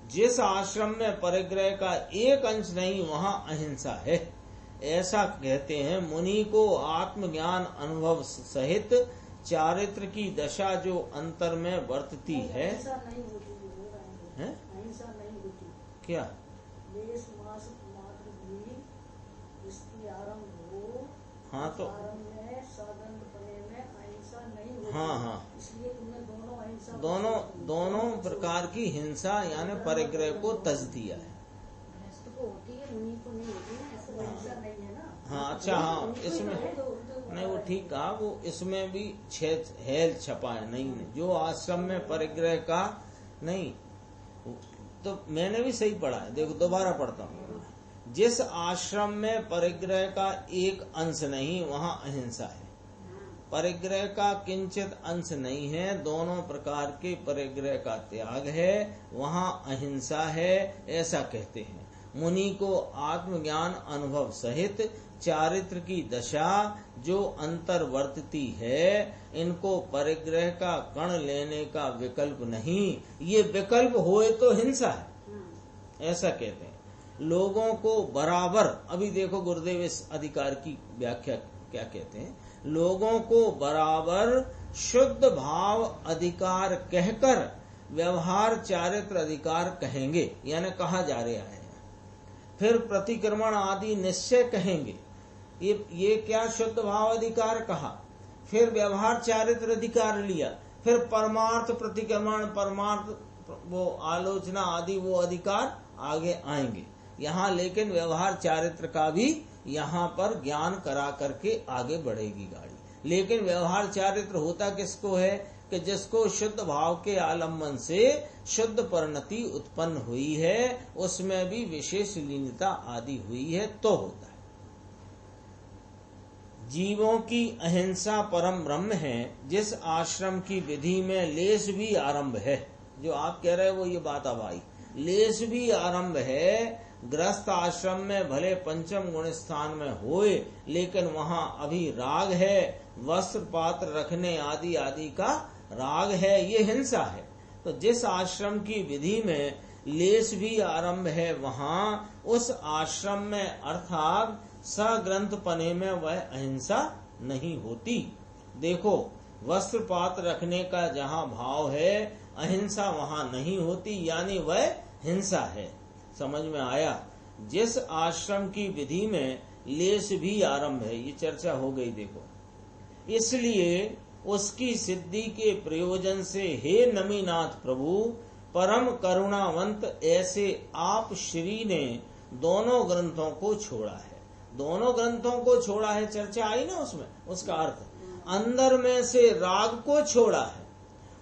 जिस आश्रम में परिग्रह का एक अंश नहीं, वहाँ अहिंसा है, ऐसा कहते हैं। मुनि को आत्मज्ञान अनुभव सहित चारित्र की दशा जो अंतर में वर्तती है, अहिंसा नहीं होती क्या देश मास मात्र भी इसकी आरंभ हो। हाँ तो आरंभ में साधन पने में अहिंसा नहीं होती। हाँ इसलिए तुम्हें दोनों अहिंसा दोनों प्रकार की हिंसा यानी परिग्रह को तज दिया है। को होती है, मुनि को नहीं होती ना, ऐसा अहिंसा नहीं है ना। हाँ अच्छा, हाँ इसमें नहीं, वो ठीक कहा। वो इसमें भी छेद हेल छपा है, नहीं जो आश्रम में परिग्रह का नहीं, तो मैंने भी सही पढ़ा है। देखो दोबारा पढ़ता हूँ। जिस आश्रम में परिग्रह का एक अंश नहीं, वहाँ अहिंसा है। परिग्रह का किंचित अंश नहीं है, दोनों प्रकार के परिग्रह का त्याग है, वहाँ अहिंसा है, ऐसा कहते हैं। मुनि को आत्मज्ञान अनुभव सहित चारित्र की दशा जो अंतर्वर्तती है, इनको परिग्रह का कण लेने का विकल्प नहीं। ये विकल्प होए तो हिंसा है, ऐसा कहते हैं। लोगों को बराबर, अभी देखो गुरुदेव इस अधिकार की व्याख्या क्या कहते हैं। लोगों को बराबर शुद्ध भाव अधिकार कहकर व्यवहार चारित्र अधिकार कहेंगे, यानी कहा जा रहा है। फिर प्रतिक्रमण आदि निश्चय कहेंगे। ये क्या शुद्ध भाव अधिकार कहा, फिर व्यवहार चारित्र अधिकार लिया, फिर परमार्थ प्रतिक्रमण परमार्थ वो आलोचना आदि वो अधिकार आगे आएंगे यहाँ। लेकिन व्यवहार चारित्र का भी यहाँ पर ज्ञान करा करके आगे बढ़ेगी गाड़ी। लेकिन व्यवहार चारित्र होता किसको है कि जिसको शुद्ध भाव के आलम्बन से शुद्ध परिणति उत्पन्न हुई है, उसमें भी विशेष लीनता आदि हुई है तो होता है। जीवों की अहिंसा परम ब्रह्म है। जिस आश्रम की विधि में लेस भी आरंभ है, जो आप कह रहे हैं वो ये बात अब आई, लेस भी आरंभ है। गृहस्थ आश्रम में भले पंचम गुण स्थान में होए, लेकिन वहाँ अभी राग है, वस्त्र पात्र रखने आदि आदि का राग है, ये हिंसा है। तो जिस आश्रम की विधि में लेस भी आरंभ है, वहाँ उस आश्रम में अर्थात सग्रंथ पने में वह अहिंसा नहीं होती। देखो वस्त्र पात्र रखने का जहाँ भाव है, अहिंसा वहाँ नहीं होती, यानी वह हिंसा है। समझ में आया। जिस आश्रम की विधि में लेस भी आरंभ है, ये चर्चा हो गई। देखो इसलिए उसकी सिद्धि के प्रयोजन से हे नमीनाथ प्रभु परम करुणावंत ऐसे आप श्री ने दोनों ग्रंथों को छोड़ा है। दोनों ग्रंथों को छोड़ा है, चर्चा आई ना उसमें। उसका अर्थ अंदर में से राग को छोड़ा है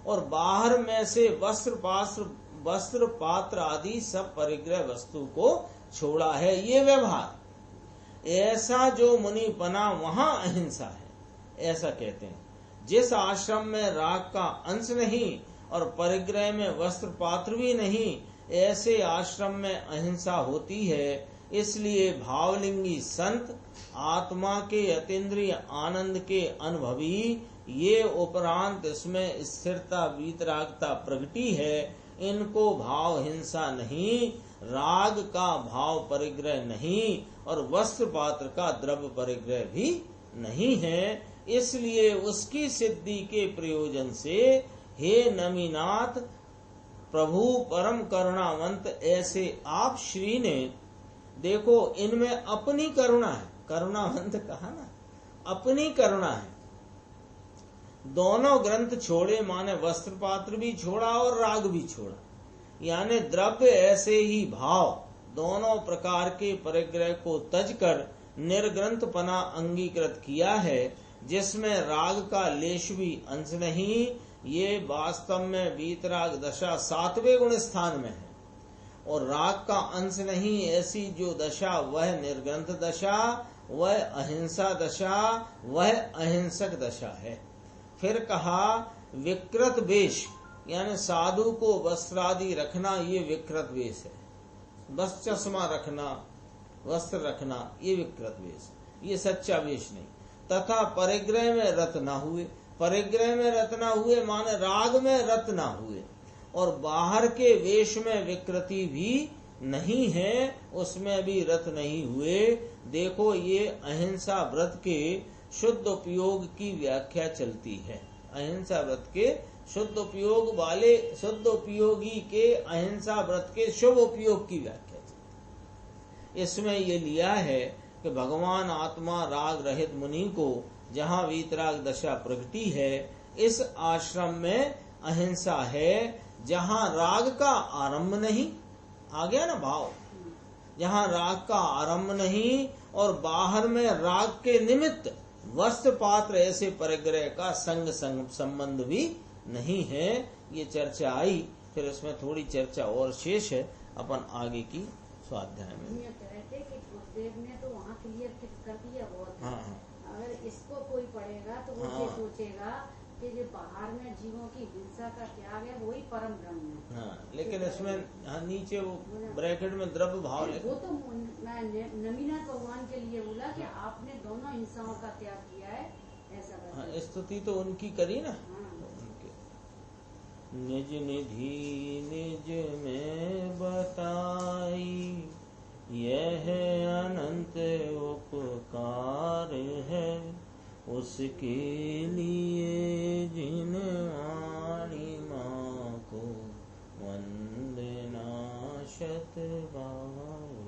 और बाहर में से वस्त्र पात्र आदि सब परिग्रह वस्तु को छोड़ा है। ये व्यवहार ऐसा जो मुनि बना, वहाँ अहिंसा है, ऐसा कहते हैं। जिस आश्रम में राग का अंश नहीं और परिग्रह में वस्त्र पात्र भी नहीं, ऐसे आश्रम में अहिंसा होती है। इसलिए भावलिंगी संत आत्मा के अतीन्द्रिय आनंद के अनुभवी ये उपरांत इसमें स्थिरता वीतरागता प्रगटी है, इनको भाव हिंसा नहीं, राग का भाव परिग्रह नहीं और वस्त्र पात्र का द्रव्य परिग्रह भी नहीं है। इसलिए उसकी सिद्धि के प्रयोजन से हे नमीनाथ प्रभु परम करुणावंत ऐसे आप श्री ने, देखो इनमें अपनी करुणा है, करुणावंत कहा ना, अपनी करुणा है। दोनों ग्रंथ छोड़े माने वस्त्र पात्र भी छोड़ा और राग भी छोड़ा, यानी द्रव्य ऐसे ही भाव दोनों प्रकार के परिग्रह को तज कर निर्ग्रंथपना अंगीकृत किया है, जिसमें राग का लेश भी अंश नहीं। ये वास्तव में वीतराग दशा 7वें गुण स्थान में है और राग का अंश नहीं, ऐसी जो दशा वह निर्ग्रंथ दशा, वह अहिंसा दशा, वह अहिंसक दशा है। फिर कहा विकृत वेश, यानी साधु को वस्त्रादि रखना ये विकृत वेश है, बस चश्मा रखना वस्त्र रखना ये विकृत वेश, ये सच्चा वेश नहीं। तथा परिग्रह में रत न हुए, परिग्रह में रत न हुए माने राग में रत न हुए, और बाहर के वेश में विकृति भी नहीं है, उसमें भी रत नहीं हुए। देखो ये अहिंसा व्रत के शुद्ध उपयोग की व्याख्या चलती है, अहिंसा व्रत के शुद्ध उपयोग वाले, शुद्ध उपयोगी के अहिंसा व्रत के शुभ उपयोग की व्याख्या चलती है। इसमें ये लिया है कि भगवान आत्मा राग रहित मुनि को जहाँ वीतराग दशा प्रगटी है, इस आश्रम में अहिंसा है, जहाँ राग का आरंभ नहीं, आ गया ना भाव, जहाँ राग का आरंभ नहीं और बाहर में राग के निमित्त वस्त्र पात्र ऐसे परिग्रह का संग संबंध भी नहीं है। ये चर्चा आई, फिर इसमें थोड़ी चर्चा और शेष है, अपन आगे की स्वाध्याय में। देव ने तो वहाँ क्लियर कर दिया बहुत। हाँ। अगर इसको कोई पढ़ेगा तो वो ये सोचेगा कि जो बाहर में जीवों की हिंसा का त्याग है वही परम ब्रह्म है। हाँ, लेकिन इसमें नीचे वो ब्रैकेट में द्रव्य भाव है, वो तो नमीनाथ भगवान के लिए बोला कि आपने दोनों हिंसाओं का त्याग किया है, ऐसा। हाँ, स्तुति तो उनकी करी ना। हाँ। निज निधि निज में बताई, यह अनंत उपकार है, उसके लिए जिन वाणी माँ को वंदना शत बार।